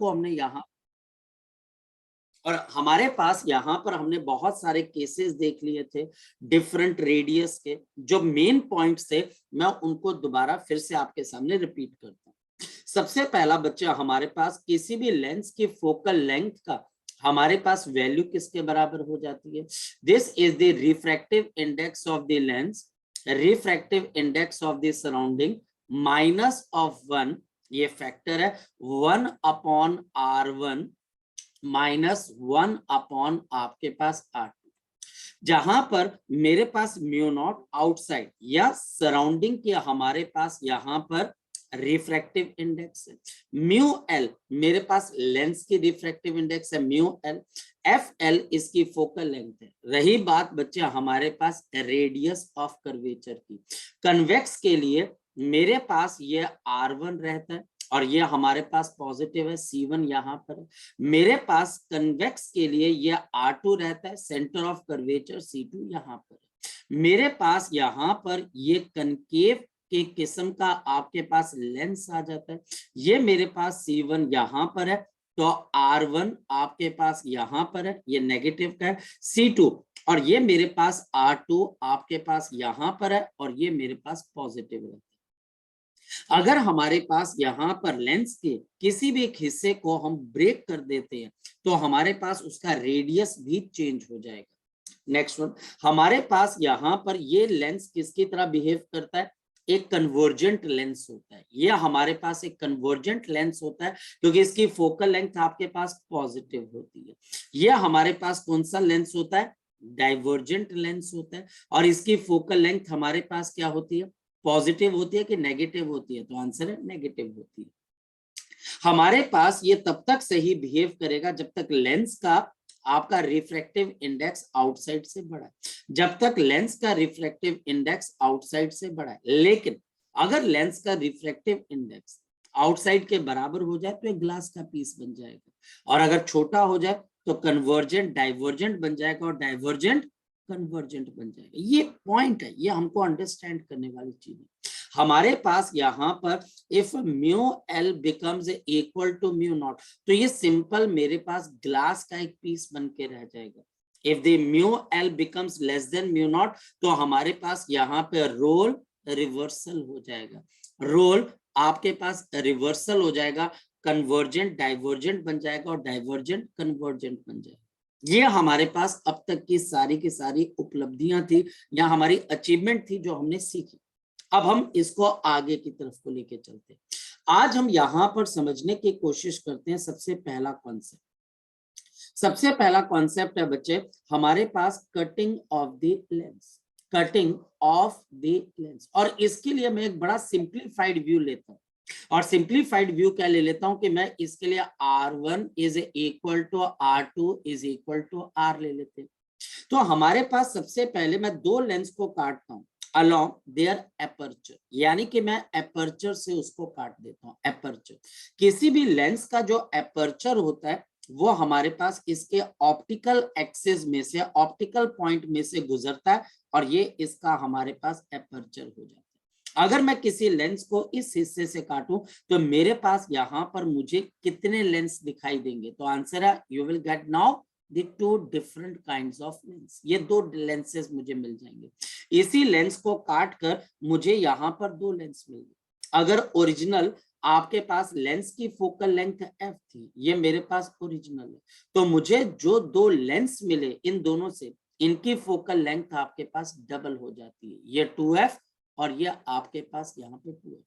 को हमने यहाँ, और हमारे पास यहाँ पर हमने बहुत सारे केसेस देख लिए थे डिफरेंट रेडियस के। जो मेन पॉइंट्स थे मैं उनको दोबारा फिर से आपके सामने रिपीट करता हूँ। सबसे पहला बच्चा, हमारे पास किसी भी लेंस की फोकल लेंथ का हमारे पास वैल्यू किसके बराबर हो जाती है? This is the refractive index of the lens, refractive index of the surrounding minus of 1, ये फैक्टर है 1/R1 -1 अपॉन आपके पास R2, जहां पर मेरे पास म्यू नॉट आउटसाइड या सराउंडिंग के हमारे पास यहां पर रिफ्रैक्टिव इंडेक्स है, म्यू एल मेरे पास लेंस की रिफ्रैक्टिव इंडेक्स है म्यू एल, एफ एल इसकी फोकल लेंथ है। रही बात बच्चे हमारे पास रेडियस ऑफ कर्वेचर की, कन्वेक्स के लिए मेरे पास ये R1 रहता है और ये हमारे पास पॉजिटिव है C1 यहाँ पर, मेरे पास कन्वेक्स के लिए ये R2 रहता है, सेंटर ऑफ कर्वेचर C2 यहाँ पर, मेरे पास यहाँ पर ये कनकेव के किस्म का आपके पास लेंस आ जाता है, ये मेरे पास C1 यहाँ पर है, तो R1 आपके पास यहाँ पर है, ये नेगेटिव का है, C2 और ये मेरे पास R2 आपके पास यहाँ पर है और ये मेरे पास पॉजिटिव है। अगर हमारे पास यहाँ पर लेंस के किसी भी एक हिस्से को हम ब्रेक कर देते हैं तो हमारे पास उसका रेडियस भी चेंज हो जाएगा। नेक्स्ट वन, हमारे पास यहाँ पर ये लेंस किसकी तरह बिहेव करता है? एक कन्वर्जेंट लेंस होता है, ये हमारे पास एक कन्वर्जेंट लेंस होता है क्योंकि इसकी फोकल लेंथ आपके पास पॉजिटिव होती है। ये हमारे पास कौन सा लेंस होता है? डाइवर्जेंट लेंस होता है, और इसकी फोकल लेंथ हमारे पास क्या होती है? पॉजिटिव होती है कि नेगेटिव होती है? तो आंसर है नेगेटिव होती है। हमारे पास ये तब तक सही बिहेव करेगा जब तक लेंस का आपका रिफ्रैक्टिव इंडेक्स आउटसाइड से बड़ा है, जब तक लेंस का रिफ्रैक्टिव इंडेक्स आउटसाइड से बड़ा है। लेकिन अगर लेंस का रिफ्रैक्टिव इंडेक्स आउटसाइड के बराबर हो जाए तो एक ग्लास का पीस बन जाएगा, और अगर छोटा हो जाए तो कन्वर्जेंट डाइवर्जेंट बन जाएगा और डाइवर्जेंट कन्वर्जेंट बन जाएगा। ये पॉइंट है, ये हमको अंडरस्टैंड करने वाली चीज है। हमारे पास यहाँ पर if mu L becomes equal to mu not, तो ये सिंपल मेरे पास ग्लास का एक पीस बन के रह जाएगा। If the mu L becomes less than mu not तो हमारे पास यहाँ पे रोल रिवर्सल हो जाएगा, रोल आपके पास रिवर्सल हो जाएगा, कन्वर्जेंट डाइवर्जेंट बन जाएगा और डाइवर्जेंट कन्वर्जेंट बन जाएगा। ये हमारे पास अब तक की सारी उपलब्धियां थी या हमारी अचीवमेंट थी जो हमने सीखी। अब हम इसको आगे की तरफ को लेके चलते हैं। आज हम यहां पर समझने की कोशिश करते हैं सबसे पहला कॉन्सेप्ट। सबसे पहला कॉन्सेप्ट है बच्चे हमारे पास cutting of the lens, cutting of the lens. और इसके लिए मैं एक बड़ा सिंप्लीफाइड व्यू लेता हूं, और सिंप्लीफाइड व्यू क्या ले लेता हूं कि मैं इसके लिए R1 is equal to R2 is equal to R ले लेते हैं। तो हमारे पास सबसे पहले मैं दो लेंस को काटता हूं along their aperture, यानी कि मैं एपर्चर से उसको काट देता हूं। एपर्चर, किसी भी लेंस का जो एपर्चर होता है वो हमारे पास इसके ऑप्टिकल एक्सिस में से, ऑप्टिकल पॉइंट में से गुजरता है और ये इसका हमारे पास एपर्चर हो जाता है। अगर मैं किसी लेंस को इस हिस्से से काटूं तो मेरे पास यहाँ पर मुझे कितने लेंस दिखाई देंगे? तो आंसर है you will get now the two different kinds of lens, ये दो लेंसेज मुझे मिल जाएंगे। इसी लेंस को काट कर मुझे यहाँ पर दो लेंस मिल गए। अगर ओरिजिनल आपके पास लेंस की फोकल लेंथ f थी, ये मेरे पास ओरिजिनल है, तो मुझे जो दो लेंस मिले इन दोनों से, इनकी फोकल लेंथ आपके पास डबल हो जाती है, ये 2f और ये आपके पास यहाँ पे 2f।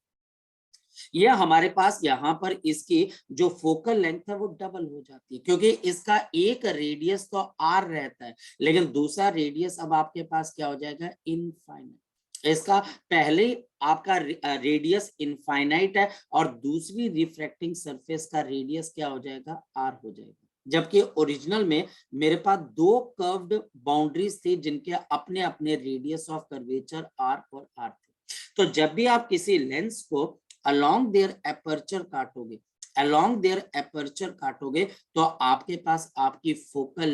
ये हमारे पास यहाँ पर इसकी जो फोकल लेंथ है वो डबल हो जाती है, क्योंकि इसका एक रेडियस तो r रहता है लेकिन दूसरा रेडियस अब आपके पास क्या हो जाएगा? इनफाइनाइट। इसका पहले आपका रेडियस इनफाइनाइट है और दूसरी रिफ्रैक्टिंग सरफेस का रेडियस क्या हो जाएगा? r हो जाएगा। जबकि ओरिजिनल में मेरे पास दो कर्व्ड बाउंड्रीज थी जिनके अपने अपने रेडियस ऑफ कर्वेचर r और r थे। तो जब भी आप किसी लेंस को along their aperture काटोगे, along their aperture काटोगे तो आपके पास आपकी फोकल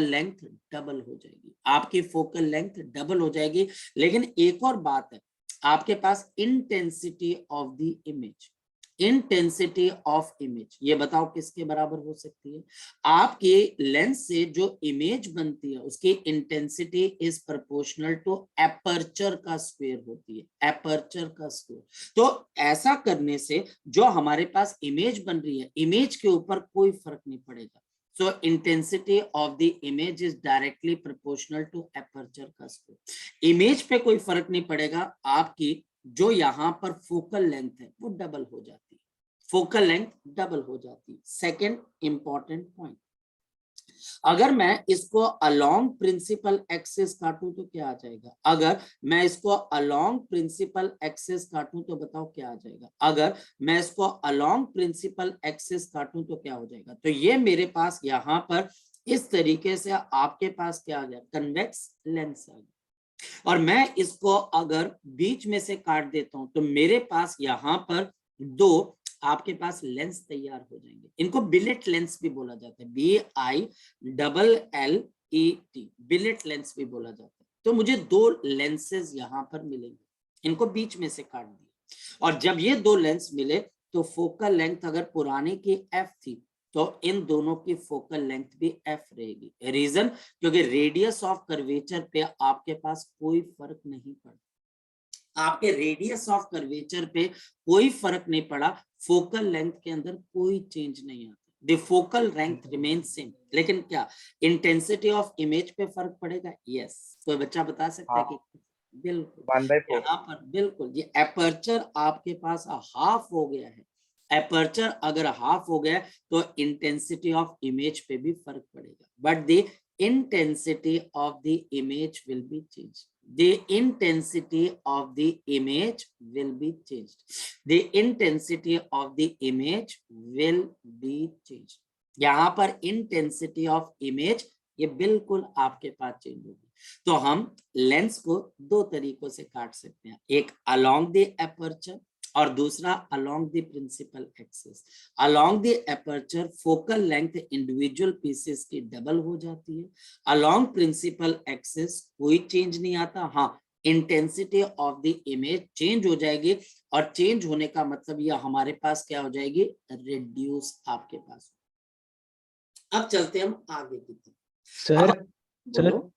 लेंथ डबल हो जाएगी, आपकी फोकल लेंथ डबल हो जाएगी। लेकिन एक और बात है, आपके पास intensity of the image, intensity of image, ये बताओ किसके बराबर हो सकती है? आपके लेंस से जो इमेज बनती है उसकी intensity is proportional to aperture का स्क्वायर होती है, एपर्चर का स्क्वायर। तो ऐसा करने से जो हमारे पास इमेज बन रही है, इमेज के ऊपर कोई फर्क नहीं पड़ेगा। So intensity of the image is directly proportional to aperture का स्क्वायर। इमेज पे कोई फर्क नहीं पड़ेगा, आपकी जो यहाँ पर फोकल लेंथ है वो डबल हो जाती है, फोकल लेंथ डबल हो जाती है। सेकेंड इंपॉर्टेंट पॉइंट, अगर मैं इसको अलोंग प्रिंसिपल एक्सिस काटूं तो क्या आ जाएगा? अगर मैं इसको अलोंग प्रिंसिपल एक्सिस काटूं तो बताओ क्या आ जाएगा? अगर मैं इसको अलोंग प्रिंसिपल एक्सिस काटूं तो क्या हो जाएगा? तो ये मेरे पास यहाँ पर इस तरीके से आपके पास क्या आ गया? कन्वेक्स लेंस आ गया। और मैं इसको अगर बीच में से काट देता हूं तो मेरे पास यहाँ पर दो आपके पास लेंस तैयार हो जाएंगे। इनको बिलेट लेंस भी बोला जाता है, BILLET, बिलेट लेंस भी बोला जाता है। तो मुझे दो लेंसेज यहाँ पर मिलेंगे, इनको बीच में से काट दिया। और जब ये दो लेंस मिले तो फोकल लेंथ अगर पुराने की f थी तो इन दोनों की फोकल लेंथ भी f रहेगी। रीजन, क्योंकि रेडियस ऑफ कर्वेचर पे आपके पास कोई फर्क नहीं पड़ा, आपके रेडियस ऑफ कर्वेचर पे कोई फर्क नहीं पड़ा, फोकल लेंथ के अंदर कोई चेंज नहीं आता, the focal length remain same. लेकिन क्या इंटेंसिटी ऑफ इमेज पे फर्क पड़ेगा? यस। कोई बच्चा बता सकता है कि बिल्कुल 1/4 यहाँ पर बिल्कुल ये एपर्चर आपके पास हाफ हो गया है, एपर्चर अगर हाफ हो गया तो इंटेंसिटी ऑफ इमेज पे भी फर्क पड़ेगा, but the intensity of the image will B change, the intensity of the image will be changed, the intensity of the image will be changed। यहाँ पर इंटेंसिटी ऑफ इमेज ये बिल्कुल आपके पास change होगी। तो हम लेंस को दो तरीकों से काट सकते हैं, एक अलोंग द एपर्चर और दूसरा along the principal axis. Along the aperture focal length individual pieces की डबल हो जाती है, अलोंग प्रिंसिपल एक्सिस कोई चेंज नहीं आता, हाँ intensity of the image change हो जाएगी, और चेंज होने का मतलब ये हमारे पास क्या हो जाएगी? रिड्यूस आपके पास। अब चलते हम आगे की तरफ। सर बोलो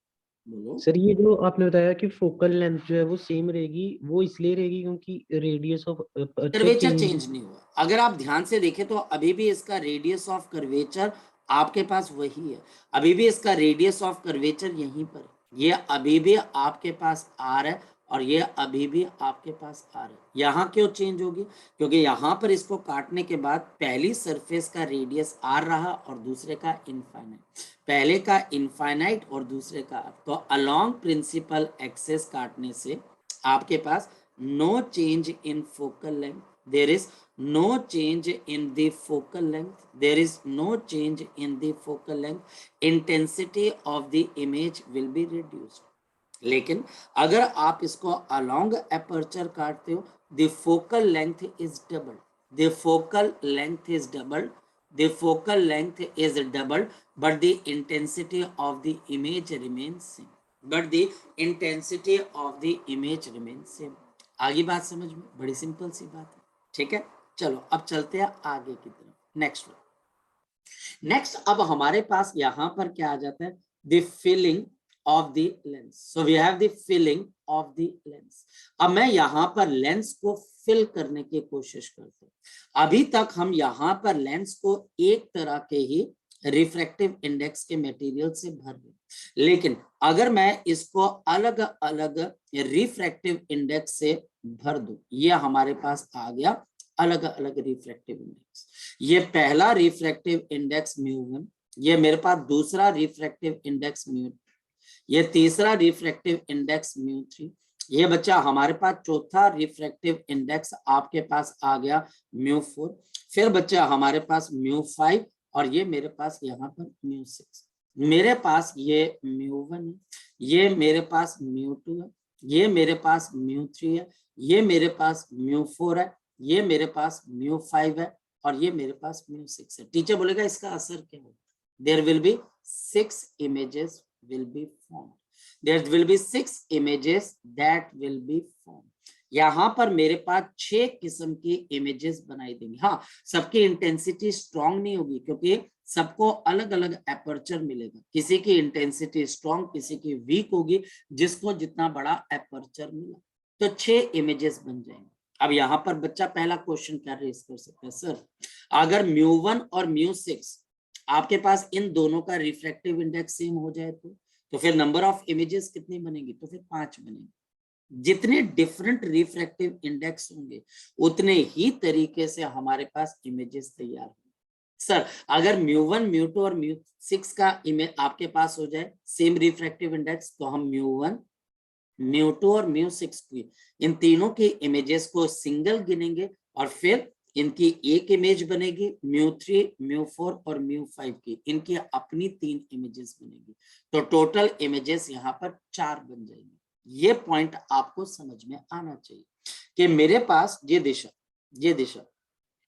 बोलो। सर, ये जो आपने बताया कि फोकल लेंथ जो है वो सेम रहेगी, वो इसलिए रहेगी क्योंकि रेडियस ऑफ कर्वेचर चेंज नहीं हुआ। अगर आप ध्यान से देखें तो अभी भी इसका रेडियस ऑफ कर्वेचर आपके पास वही है, अभी भी इसका रेडियस ऑफ कर्वेचर यहीं पर, ये अभी भी आपके पास आर है और ये अभी भी आपके पास आर है। यहाँ क्यों चेंज होगी? क्योंकि यहाँ पर इसको काटने के बाद पहली सरफेस का रेडियस आर रहा और दूसरे का इनफाइनाइट, पहले का इनफाइनाइट और दूसरे का आर। तो अलोंग प्रिंसिपल एक्सेस काटने से आपके पास no change in focal length, there is no change in the focal length, there is no change in the focal length, intensity of the image will be reduced। लेकिन अगर आप इसको along aperture काटते हो, the focal length is doubled, the focal length is doubled, the focal length is doubled, but the intensity of the image remains same, but the intensity of the image remains same। आगे बात समझ में? बड़ी simple सी बात है, ठीक है। चलो अब चलते हैं आगे की तरफ। नेक्स्ट अब हमारे पास यहाँ पर क्या आ जाता है? The filling of the lens. So we have the filling of the lens. अब मैं यहाँ पर लेंस को फिल करने की कोशिश करता हूँ। अभी तक हम यहाँ पर लेंस को एक तरह के ही रिफ्रैक्टिव इंडेक्स के मटेरियल से भर रहे, लेकिन अगर मैं इसको अलग अलग रिफ्रैक्टिव इंडेक्स से भर दूं, ये हमारे पास आ गया अलग अलग रिफ्रैक्टिव इंडेक्स। ये पहला रिफ्रैक्टिव इंडेक्स म्यू1, ये मेरे पास दूसरा रिफ्रैक्टिव इंडेक्स म्यू2, ये तीसरा रिफ्रैक्टिव इंडेक्स म्यू3, ये बच्चा हमारे पास चौथा रिफ्रैक्टिव इंडेक्स आपके पास आ गया म्यू4, फिर बच्चा हमारे पास म्यू5 और ये मेरे पास यहाँ पर म्यू6। मेरे पास ये म्यू1 है, ये मेरे पास म्यू2 है, ये मेरे पास म्यू3 है, ये मेरे पास म्यू4 है, ये मेरे पास म्यू5 है और ये मेरे पास म्यू6 है। टीचर बोलेगा इसका असर क्या होगा? There will be 6 images will be formed, there will be 6 images that will be formed। यहाँ पर मेरे पास 6 किस्म की इमेजेस बनाई देंगी। हाँ, सबकी इंटेंसिटी स्ट्रांग नहीं होगी क्योंकि सबको अलग अलग एपर्चर मिलेगा, किसी की इंटेंसिटी स्ट्रांग, किसी की वीक होगी, जिसको जितना बड़ा एपर्चर मिला। तो 6 इमेजेस बन जाएंगे। अब यहाँ पर बच्चा पहला क्वेश्चन क्या रेज कर सकता है, सर अगर μ1 और μ6 आपके पास इन दोनों का रिफ्रैक्टिव इंडेक्स सेम हो जाए तो फिर नंबर ऑफ इमेजेस कितनी बनेगी, तो फिर 5 बनेगी। जितने डिफरेंट रिफ्रैक्टिव इंडेक्स होंगे उतने ही तरीके से हमारे पास इमेजेस तैयार होंगे। सर अगर μ1 μ2 और μ6 का इमेज आपके पास हो जाए सेम रिफ्रैक्टिव इंडेक्स, तो हम μ1 μ2 और μ6 की इन तीनों की इमेजेस को सिंगल गिनेंगे और फिर इनकी एक इमेज बनेगी, μ3 μ4 और μ5 की इनकी अपनी 3 इमेजेस बनेगी। तो टोटल इमेजेस यहाँ पर 4 बन जाएंगी। ये पॉइंट आपको समझ में आना चाहिए कि मेरे पास ये दिशा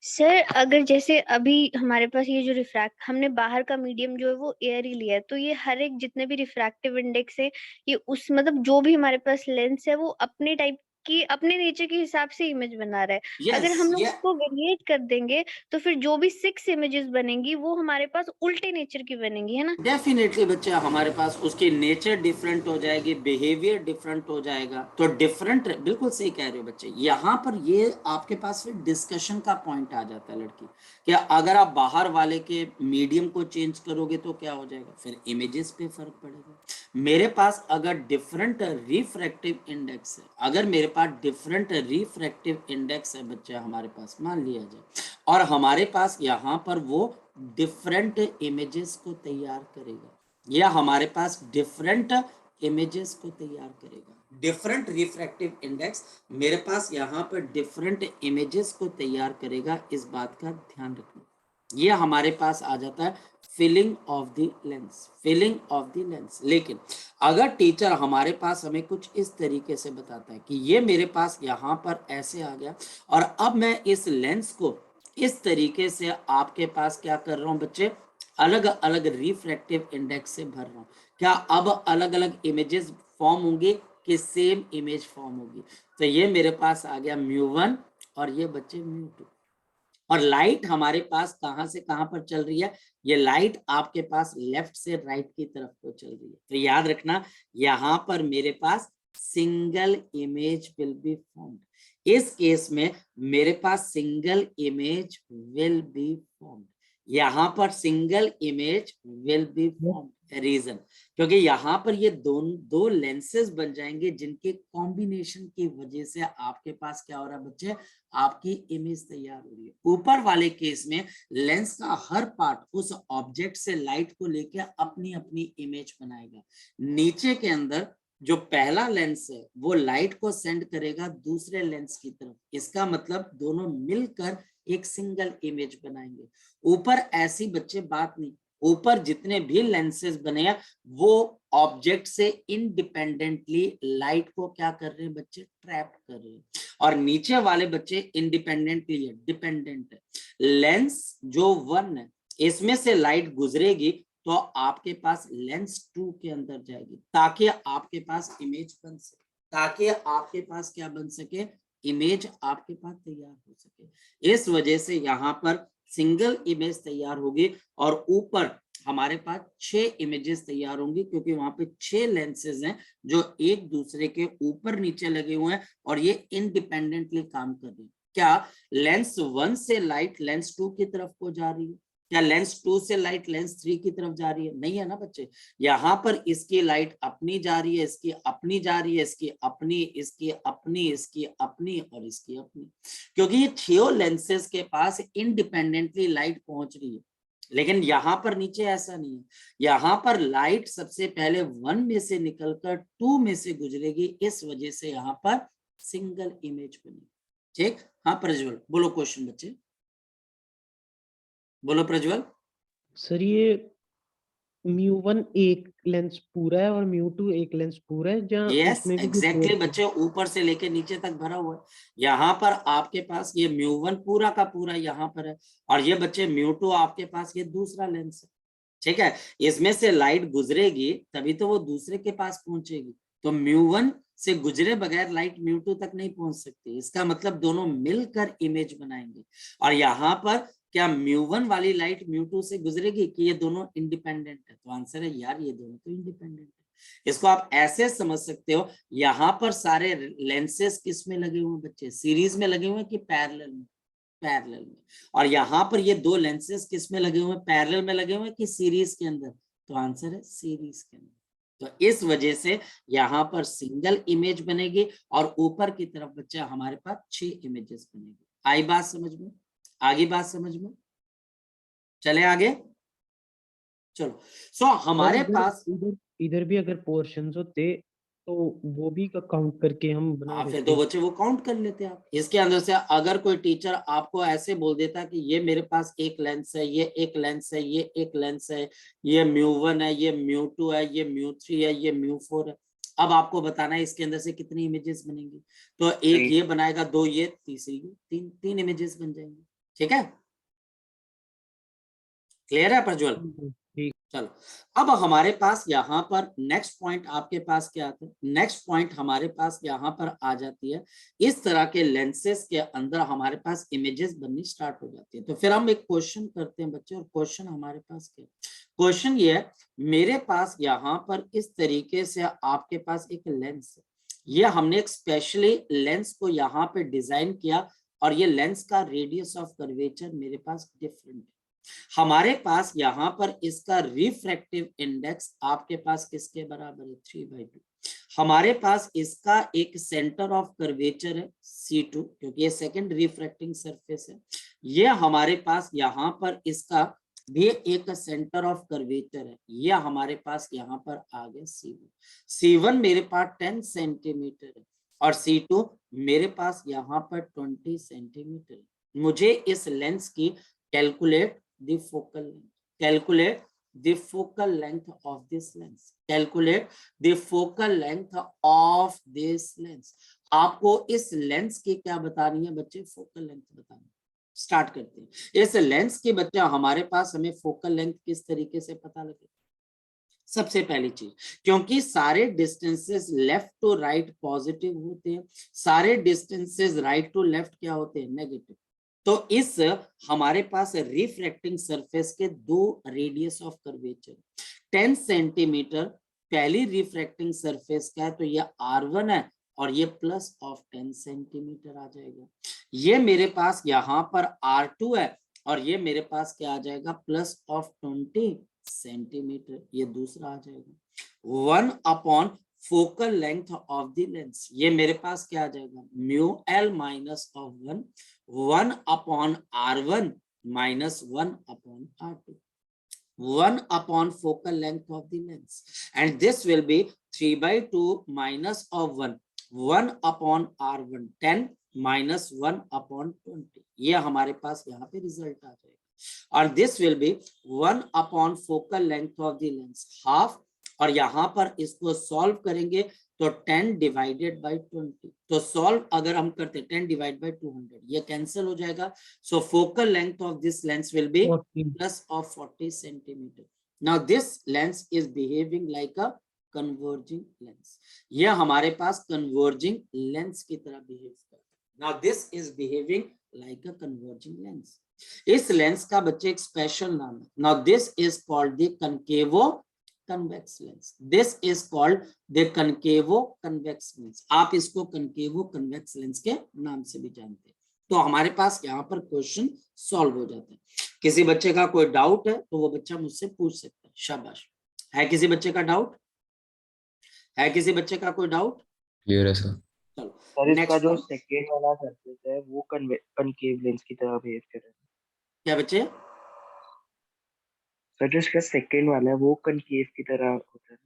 सर अगर जैसे अभी हमारे पास ये जो रिफ्रैक्ट हमने बाहर का मीडियम जो है वो एयर ही लिया है, तो ये हर एक जितने भी रिफ्रैक्टिव इंडेक्स है ये उस मतलब जो भी हमारे पास लेंस है वो अपने टाइप की अपने नेचर के हिसाब से इमेज बना रहा है। अगर हम लोग उसको वेरिएट कर देंगे तो फिर जो भी 6 इमेजेस बनेंगी वो हमारे पास उल्टे नेचर की बनेंगी, है ना? डेफिनेटली बच्चा, हमारे पास उसकी नेचर डिफरेंट हो जाएगी, बिहेवियर डिफरेंट हो जाएगा, तो डिफरेंट, बिल्कुल सही कह रहे हो बच्चे। यहाँ पर ये आपके पास फिर डिस्कशन का पॉइंट आ जाता है लड़की, कि अगर आप बाहर वाले के मीडियम को चेंज करोगे तो क्या हो जाएगा, फिर इमेजेस पे फर्क पड़ेगा। मेरे पास अगर डिफरेंट रिफ्रैक्टिव इंडेक्स है, अगर मेरे पास डिफरेंट रिफ्रैक्टिव इंडेक्स है बच्चा हमारे पास, मान लिया जाए, और हमारे पास यहाँ पर वो डिफरेंट इमेजेस को तैयार करेगा, या हमारे पास डिफरेंट इमेजेस को तैयार करेगा, डिफरेंट रिफ्रैक्टिव इंडेक्स मेरे पास यहाँ पर डिफरेंट इमेजेस को तैयार करेगा, इस बात का ध्यान रखना। ये हमारे पास आ जाता है फिलिंग ऑफ द लेंस। लेकिन अगर टीचर हमारे पास हमें कुछ इस तरीके से बताता है कि ये मेरे पास यहाँ पर ऐसे आ गया, और अब मैं इस लेंस को इस तरीके से आपके पास क्या कर रहा हूं बच्चे, अलग अलग रिफ्रैक्टिव इंडेक्स से भर रहा हूं, क्या अब अलग अलग इमेजेस फॉर्म होंगे कि सेम इमेज फॉर्म होगी? तो ये मेरे पास आ गया μ1 और ये बच्चे μ2। और लाइट हमारे पास कहां से कहां पर चल रही है, ये लाइट आपके पास लेफ्ट से राइट की तरफ को चल रही है। तो याद रखना, यहां पर मेरे पास single image will be formed. इस केस में मेरे पास single image will be formed, यहां पर single image will be formed. Reason, क्योंकि यहाँ पर ये दो लेंसेज बन जाएंगे जिनके कॉम्बिनेशन की वजह से आपके पास क्या हो रहा है बच्चे, आपकी इमेज तैयार हो रही है। ऊपर वाले केस में लेंस का हर पार्ट उस ऑब्जेक्ट से लाइट को लेकर अपनी अपनी इमेज बनाएगा। नीचे के अंदर जो पहला लेंस है वो लाइट को सेंड करेगा दूसरे लेंस की तरफ, इसका मतलब दोनों मिलकर एक सिंगल इमेज बनाएंगे। ऊपर ऐसी बच्चे बात नहीं, ऊपर जितने भी लेंसेज बने हैं वो ऑब्जेक्ट से इंडिपेंडेंटली लाइट को क्या कर रहे हैं बच्चे, ट्रैप कर रहे हैं। और नीचे वाले बच्चे इंडिपेंडेंटली है, डिपेंडेंट है। लेंस जो 1 है इसमें से लाइट गुजरेगी तो आपके पास लेंस 2 के अंदर जाएगी, ताकि आपके पास इमेज बन सके, ताकि आपके पास क्या बन सके, इमेज आपके पास तैयार हो सके। इस वजह से यहाँ पर सिंगल इमेज तैयार होगी और ऊपर हमारे पास 6 इमेजेस तैयार होंगी, क्योंकि वहां पे 6 लेंसेज हैं जो एक दूसरे के ऊपर नीचे लगे हुए हैं और ये इंडिपेंडेंटली काम कर रहे हैं। क्या लेंस 1 से लाइट लेंस 2 की तरफ को जा रही है? क्या लेंस 2 से लाइट लेंस 3 की तरफ जा रही है? नहीं है ना बच्चे। यहाँ पर इसकी लाइट अपनी जा रही है, इसकी अपनी जा रही है, इसकी अपनी, इसकी अपनी, इसकी अपनी और इसकी अपनी, क्योंकि ये 6 लेंसेज के पास इंडिपेंडेंटली लाइट पहुंच रही है। लेकिन यहाँ पर नीचे ऐसा नहीं है, यहाँ पर लाइट सबसे पहले 1 में से निकलकर 2 में से गुजरेगी, इस वजह से यहाँ पर सिंगल इमेज बनी। ठीक, हाँ प्रज्वल बोलो क्वेश्चन बच्चे, बोलो प्रज्वल। सर ये μ1 एक लेंस पूरा है और μ2 एक लेंस पूरा है, जहाँ यस उसमें भी कुछ एग्जैक्टली और बच्चे, ऊपर से लेके नीचे तक भरा हुआ है। यहाँ पर आपके पास ये μ1 पूरा का पूरा यहाँ पर है, और ये बच्चे μ2 आपके पास ये दूसरा लेंस है। ठीक है, इसमें से लाइट गुजरेगी तभी तो वो दूसरे के पास पहुंचेगी। तो μ1 से गुजरे बगैर लाइट म्यू2 तक नहीं पहुंच सकती। इसका मतलब दोनों मिलकर इमेज बनाएंगे। और यहाँ पर क्या म्यू1 वाली लाइट म्यू2 से गुजरेगी कि ये दोनों इंडिपेंडेंट है? तो आंसर है यार ये दोनों तो इंडिपेंडेंट है। इसको आप ऐसे समझ सकते हो, यहाँ पर सारे लेंसेज किस में लगे हुए बच्चे? सीरीज में लगे हुए कि पैरेलल में? पैरेलल में। और यहाँ पर ये दो लेंसेज किस में लगे हुए? पैरेलल में लगे हुए कि सीरीज के अंदर? तो आंसर है सीरीज के अंदर। तो इस वजह से यहाँ पर सिंगल इमेज बनेगी और ऊपर की तरफ बच्चा हमारे पास 6 इमेजेस बनेगी। आई बात समझ में? आगे बात समझ में? चले आगे, चलो। सो हमारे पास इधर भी अगर पोर्शंस होते तो वो भी काउंट करके हम बना फिर देते। तो बच्चे वो काउंट कर लेते आप। इसके अंदर से अगर कोई टीचर आपको ऐसे बोल देता कि ये मेरे पास एक लेंस है, ये एक लेंस है, ये एक लेंस है, ये म्यू1 है, ये म्यू2 है, ये म्यू3 है, ये म्यू4 है, अब आपको बताना है इसके अंदर से कितनी इमेजेस बनेंगी। तो एक ये बनाएगा, दो ये, तीसरी ये, तीन इमेजेस बन जाएंगे। ठीक है, क्लियर है प्रज्वल? चलो, अब हमारे पास यहाँ पर नेक्स्ट पॉइंट आपके पास क्या आता है? नेक्स्ट पॉइंट हमारे पास यहाँ पर आ जाती है, इस तरह के लेंसेज के अंदर हमारे पास इमेजेस बननी स्टार्ट हो जाती है। तो फिर हम एक क्वेश्चन करते हैं बच्चे, और क्वेश्चन हमारे पास क्या है? क्वेश्चन ये है, मेरे पास यहाँ पर इस तरीके से आपके पास एक लेंस है, ये हमने एक स्पेशली लेंस को यहाँ पे डिजाइन किया, और ये लेंस का रेडियस ऑफ कर्वेचर मेरे पास डिफरेंट है। हमारे पास यहाँ पर इसका रिफ्रैक्टिव इंडेक्स आपके पास किसके बराबर है? 3/2। हमारे पास इसका एक सेंटर ऑफ कर्वेचर है C2, क्योंकि ये सेकंड रिफ्रैक्टिंग सरफेस है। ये हमारे पास यहाँ पर इसका भी एक सेंटर ऑफ कर्वेचर है, ये हमारे पास यहाँ पर आ गया C1। C1 मेरे पास 10 सेंटीमीटर है, और C2 मेरे पास यहाँ पर 20 सेंटीमीटर है। मुझे इस लेंस की calculate the focal length, calculate the focal length of this lens, calculate the focal length of this lens। आपको इस लेंस की क्या बतानी है बच्चे? फोकल लेंथ बतानी। स्टार्ट करते हैं। इस लेंस की बच्चा हमारे पास हमें फोकल लेंथ किस तरीके से पता लगे? सबसे पहली चीज, क्योंकि सारे distances left to right positive होते हैं, सारे डिस्टेंसेस राइट टू लेफ्ट क्या होते हैं? नेगेटिव। तो इस हमारे पास रिफ्रैक्टिंग सरफेस के दो रेडियस ऑफ कर्वेचर 10 सेंटीमीटर पहली रिफ्रैक्टिंग सरफेस का है, तो ये R1 है, और ये प्लस ऑफ 10 सेंटीमीटर आ जाएगा। ये मेरे पास यहाँ पर R2 है, और ये मेरे पास क्या आ जाएगा? प्लस ऑफ 20 सेंटीमीटर, ये दूसरा आ जाएगा। 1 focal length of the lens, ये मेरे पास क्या आ जाएगा? μL minus of 1/R1 minus 1/R2, 1 focal length of the lens, and this will be 3/2 minus of 1/R1, 10 minus 1/20। ये हमारे पास यहाँ पे रिजल्ट आ जाएगा। और this will be 1 focal length of the lens, half। और यहाँ पर इसको सॉल्व करेंगे तो 10 डिवाइडेड बाई 20। तो सॉल्व अगर हम करते 10 डिवाइड बाई 200, ये कैंसिल हो जाएगा। So focal length of this lens will be plus of 40 centimetre. Now this lens is behaving like a converging lens. ये हमारे पास कन्वर्जिंग लेंस की तरह बिहेव करता है। Now this is behaving like a converging lens. इस lens का बच्चे एक स्पेशल नाम है। Now this is called the concavo convex lens, this is called the concavo convex lens। आप इसको concavo convex lens के नाम से भी जानते हैं। तो हमारे पास यहाँ पर क्वेश्चन सॉल्व हो जाता है। किसी बच्चे का कोई डाउट है तो वो बच्चा मुझसे पूछ सकता है। शाबाश। है किसी बच्चे का डाउट? है किसी बच्चे का कोई डाउट? क्लियर है सर। चलो सर, इसका नेक्स्ट जो सेकेंड वाला सरफेस है वो कनकेव लेंस की तरह बिहेव कर रहा है। क्या बच्चे? सर, जो इसका सेकेंड वाला है वो कनकेव की तरह होता है।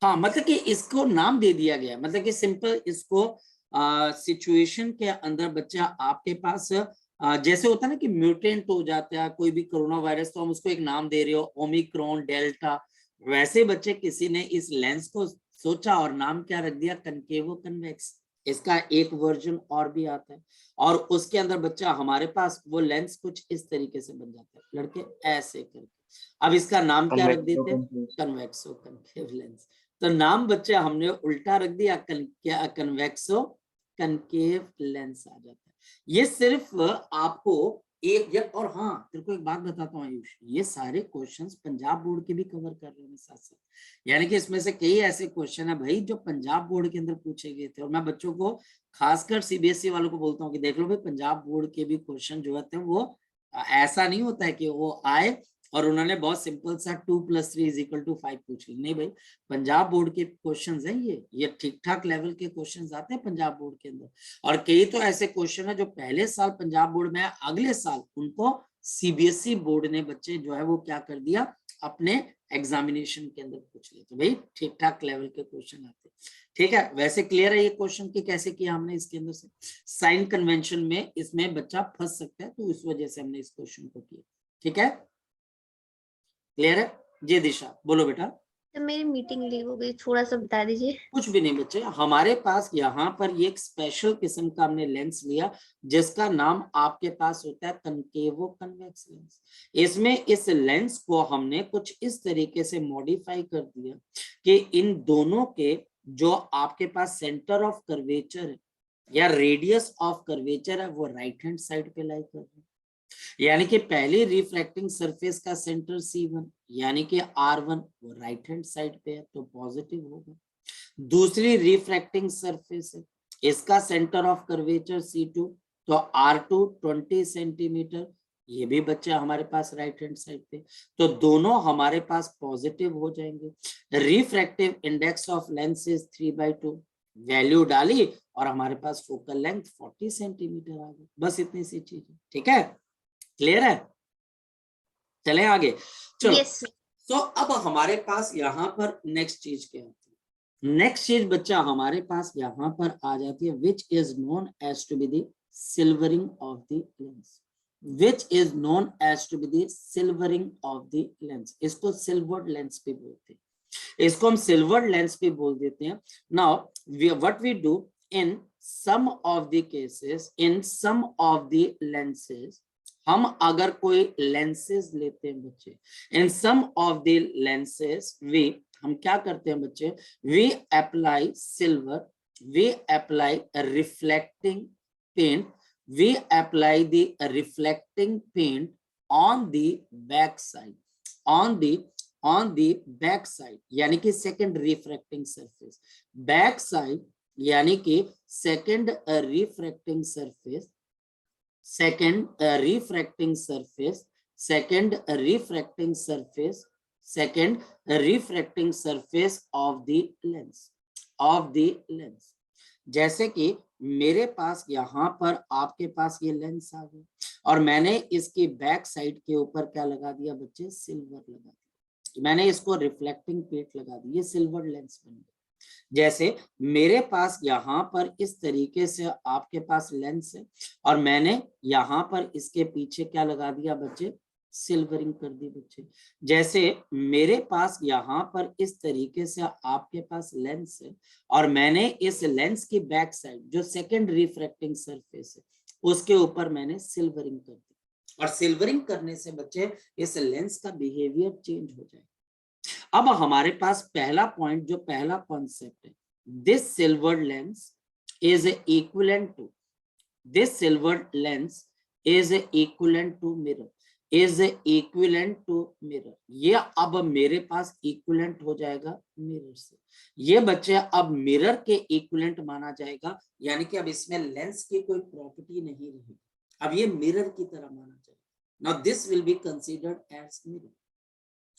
हाँ, मतलब कि इसको नाम दे दिया गया, मतलब कि सिंपल इसको सिचुएशन के अंदर बच्चा आपके पास जैसे होता है ना कि म्यूटेंट हो जाता है कोई भी कोरोना वायरस, तो हम उसको एक नाम दे रहे हो ओमिक्रॉन, डेल्टा, वैसे बच्चे किसी ने इस लेंस को सोचा और नाम क्या रख दिया? कनकेवो कन्वेक्स। इसका एक वर्जन और भी आता है, और उसके अंदर बच्चा हमारे पास वो लेंस कुछ इस तरीके से बन जाता है, लड़के ऐसे करके। अब इसका नाम क्या रख देते हैं? कन्वेक्सो कनकेव लेंस। तो नाम बच्चे हमने उल्टा रख दिया, क्या कन्वेक्सो कनकेव लेंस आ जाता है। ये सिर्फ आपको एक और हाँ तेरे को एक बात बताता हूँ आयुष, ये सारे क्वेश्चंस पंजाब बोर्ड के भी कवर कर रहे हैं साथ साथ, यानी कि इसमें से कई ऐसे क्वेश्चन है भाई जो पंजाब बोर्ड के अंदर पूछे गए थे। और मैं बच्चों को खासकर सीबीएसई वालों को बोलता हूँ कि देख लो भाई पंजाब बोर्ड के भी क्वेश्चन जो होते हैं वो ऐसा नहीं होता है कि वो आए और उन्होंने बहुत सिंपल सा 2+3=5 पूछ ली, नहीं भाई, पंजाब बोर्ड के क्वेश्चंस हैं ये ठीक ठाक लेवल के क्वेश्चंस आते हैं पंजाब बोर्ड के अंदर। और कई तो ऐसे क्वेश्चन है जो पहले साल पंजाब बोर्ड में अगले साल उनको सीबीएसई बोर्ड ने बच्चे जो है वो क्या कर दिया, अपने एग्जामिनेशन के अंदर पूछ लिए। तो भाई ठीक ठाक लेवल के क्वेश्चन आते हैं, ठीक है। वैसे क्लियर है ये क्वेश्चन कि कैसे किया हमने इसके अंदर से, साइन कन्वेंशन में इसमें बच्चा फंस सकता है तो इस वजह से हमने इस क्वेश्चन को किया, ठीक है, क्लियर है जी। दिशा बोलो बेटा। तो मेरी मीटिंग लीव हो गई, थोड़ा सा बता दीजिए। कुछ भी नहीं बच्चे, हमारे पास यहाँ पर ये एक स्पेशल किस्म का हमने लेंस लिया जिसका नाम आपके पास होता है कनकेवो कन्वेक्स लेंस। इसमें इस लेंस को हमने कुछ इस तरीके से मॉडिफाई कर दिया कि इन दोनों के जो आपके पास सेंटर ऑफ कर्वेचर है या रेडियस ऑफ कर्वेचर है वो राइट हैंड साइड पे लाई कर रहे हैं। यानी कि पहली रिफ्रैक्टिंग सरफेस का सेंटर C1 यानी कि R1 वो राइट हैंड साइड पे है तो पॉजिटिव होगा। दूसरी रिफ्रैक्टिंग सरफेस है, इसका सेंटर ऑफ कर्वेचर C2 तो R2 20 सेंटीमीटर, ये भी बच्चे हमारे पास राइट हैंड साइड पे, तो दोनों हमारे पास पॉजिटिव हो जाएंगे। Refractive index of lens is 3/2, value डाली और हमारे पास फोकल लेंथ 40 सेंटीमीटर आ गई। बस इतनी सी चीज है, ठीक है, क्लियर है, चले आगे चलो। यस तो अब हमारे पास यहाँ पर नेक्स्ट चीज क्या आती है, नेक्स्ट चीज बच्चा हमारे पास यहाँ पर आ जाती है which is known as to be the silvering of the lens, which is known as to be the silvering of the lens. इसको सिल्वर्ड लेंस भी बोलते हैं, इसको हम सिल्वर्ड लेंस भी बोल देते हैं। Now what we do in some of the cases, in some of the lenses, हम अगर कोई लेंसेज लेते हैं बच्चे, in some of the lenses we, हम क्या करते हैं बच्चे, we apply silver, we apply reflecting paint, we apply the reflecting paint on the back side, on the back side यानी कि second refracting surface, back side यानी कि second refracting surface, second refracting surface, second refracting surface, second refracting surface of the lens, of the lens. जैसे कि मेरे पास यहाँ पर आपके पास ये लेंस आ गया और मैंने इसकी बैक साइड के ऊपर क्या लगा दिया बच्चे, सिल्वर लगा दिया, मैंने इसको रिफ्लेक्टिंग पेंट लगा दी, ये सिल्वर लेंस बन गया। जैसे मेरे पास यहाँ पर इस तरीके से आपके पास लेंस है और मैंने यहाँ पर इसके पीछे क्या लगा दिया बच्चे, सिल्वरिंग कर दी बच्चे। जैसे मेरे पास यहाँ पर इस तरीके से आपके पास लेंस है और मैंने इस लेंस की बैक साइड जो सेकंड रिफ्रैक्टिंग सरफेस है उसके ऊपर मैंने सिल्वरिंग कर दी, और सिल्वरिंग करने से बच्चे इस लेंस का बिहेवियर चेंज हो जाएगा। अब हमारे पास पहला पॉइंट, जो पहला कॉन्सेप्ट है, this silvered lens is equivalent to, this silvered lens is equivalent to mirror, is equivalent to mirror. ये अब मेरे पास इक्विवेलेंट हो जाएगा मिरर से, ये बच्चे अब मिरर के इक्विवेलेंट माना जाएगा, यानी कि अब इसमें लेंस की कोई प्रॉपर्टी नहीं रहेगी, अब ये मिरर की तरह माना जाएगा। Now this will be considered as mirror,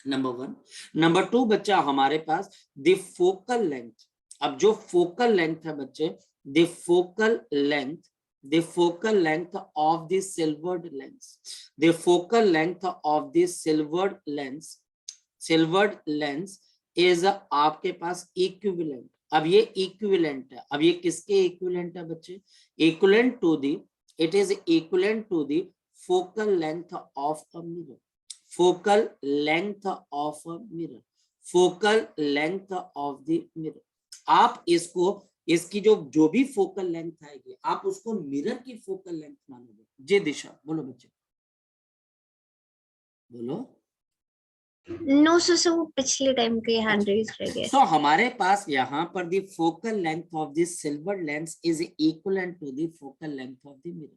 number 1। Number 2 बच्चा हमारे पास द फोकल लेंथ, अब जो फोकल लेंथ है बच्चे, the focal length, the focal length of the silvered lens, the focal length of the silvered lens is आपके पास equivalent, अब ये equivalent है, अब ये किसके equivalent है बच्चे, equivalent to the, it is equivalent to the focal length of a mirror, focal length of a mirror, focal length of the mirror। आप इसको, इसकी जो भी फोकल लेंथ आएगी आप उसको मिरर की फोकल लेंथ मानोगे। जी दिशा बोलो बच्चे, बोलो। नो सर, वो पिछले टाइम के हैंड रेज रह गए। सो हमारे पास यहाँ पर the focal length of the silver lens is equivalent to the focal length of the mirror.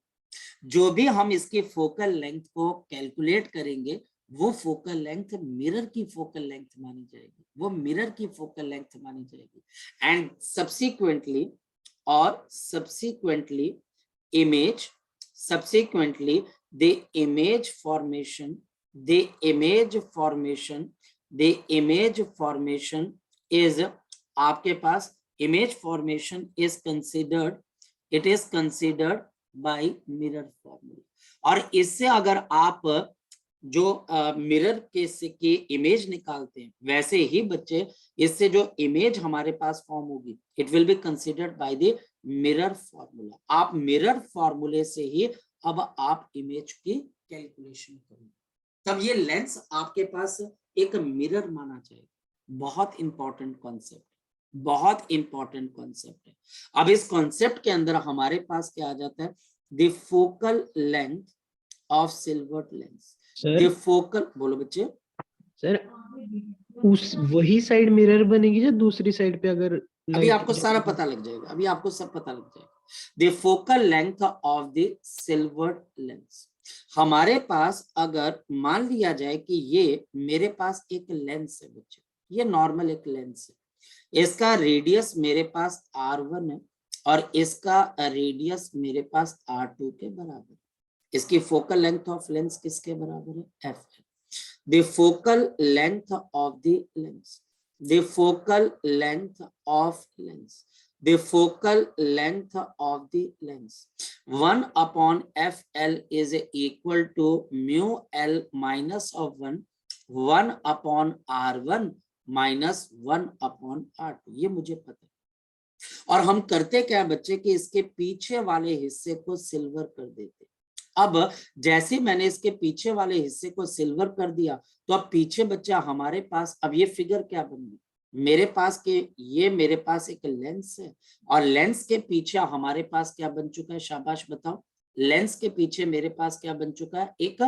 जो भी हम इसकी फोकल लेंथ को कैलकुलेट करेंगे वो फोकल लेंथ मिरर की फोकल लेंथ मानी जाएगी, वो मिरर की फोकल लेंथ मानी जाएगी। And subsequently the image formation is आपके पास image formation is considered by mirror formula। और इससे अगर आप जो मिरर की इमेज निकालते हैं वैसे ही बच्चे इससे जो इमेज हमारे पास फॉर्म होगी it will be considered by the mirror formula. आप मिरर फॉर्मूले से ही अब आप इमेज की कैलकुलेशन करेंगे, तब ये लेंस आपके पास एक मिरर माना जाएगा। बहुत इंपॉर्टेंट कॉन्सेप्ट, बहुत इंपॉर्टेंट कॉन्सेप्ट है। अब इस कॉन्सेप्ट के अंदर हमारे पास क्या आ जाता है, the focal length of silver lens. The focal, बोलो बच्चे। सर उस वही साइड मिरर बनेगी या दूसरी साइड पे? अगर अभी आपको सारा पता लग जाएगा, अभी आपको सब पता लग जाएगा। The focal length of the silver lens, हमारे पास अगर मान लिया जाए कि ये मेरे पास एक लेंस है बच्चे, ये नॉर्मल एक लेंस है, इसका रेडियस मेरे पास R1 है और इसका रेडियस मेरे पास R2 के बराबर है। इसकी फोकल लेंथ ऑफ लेंस किसके बराबर है? F है। The focal length of the lens, the focal length of lens, the focal length of the lens 1 upon FL is equal to mu L minus of 1 upon R1 minus 1 upon R2। ये मुझे पता है। और हम करते क्या बच्चे कि इसके पीछे वाले हिस्से को सिल्वर कर देते। अब जैसे मैंने इसके पीछे वाले हिस्से को सिल्वर कर दिया तो अब पीछे बच्चा हमारे पास, अब ये फिगर क्या बन गई, मेरे पास के ये मेरे पास एक लेंस है और लेंस के पीछे हमारे पास क्या बन चुका है? शाबाश बताओ। लेंस के पीछे मेरे पास क्या बन चुका है? एक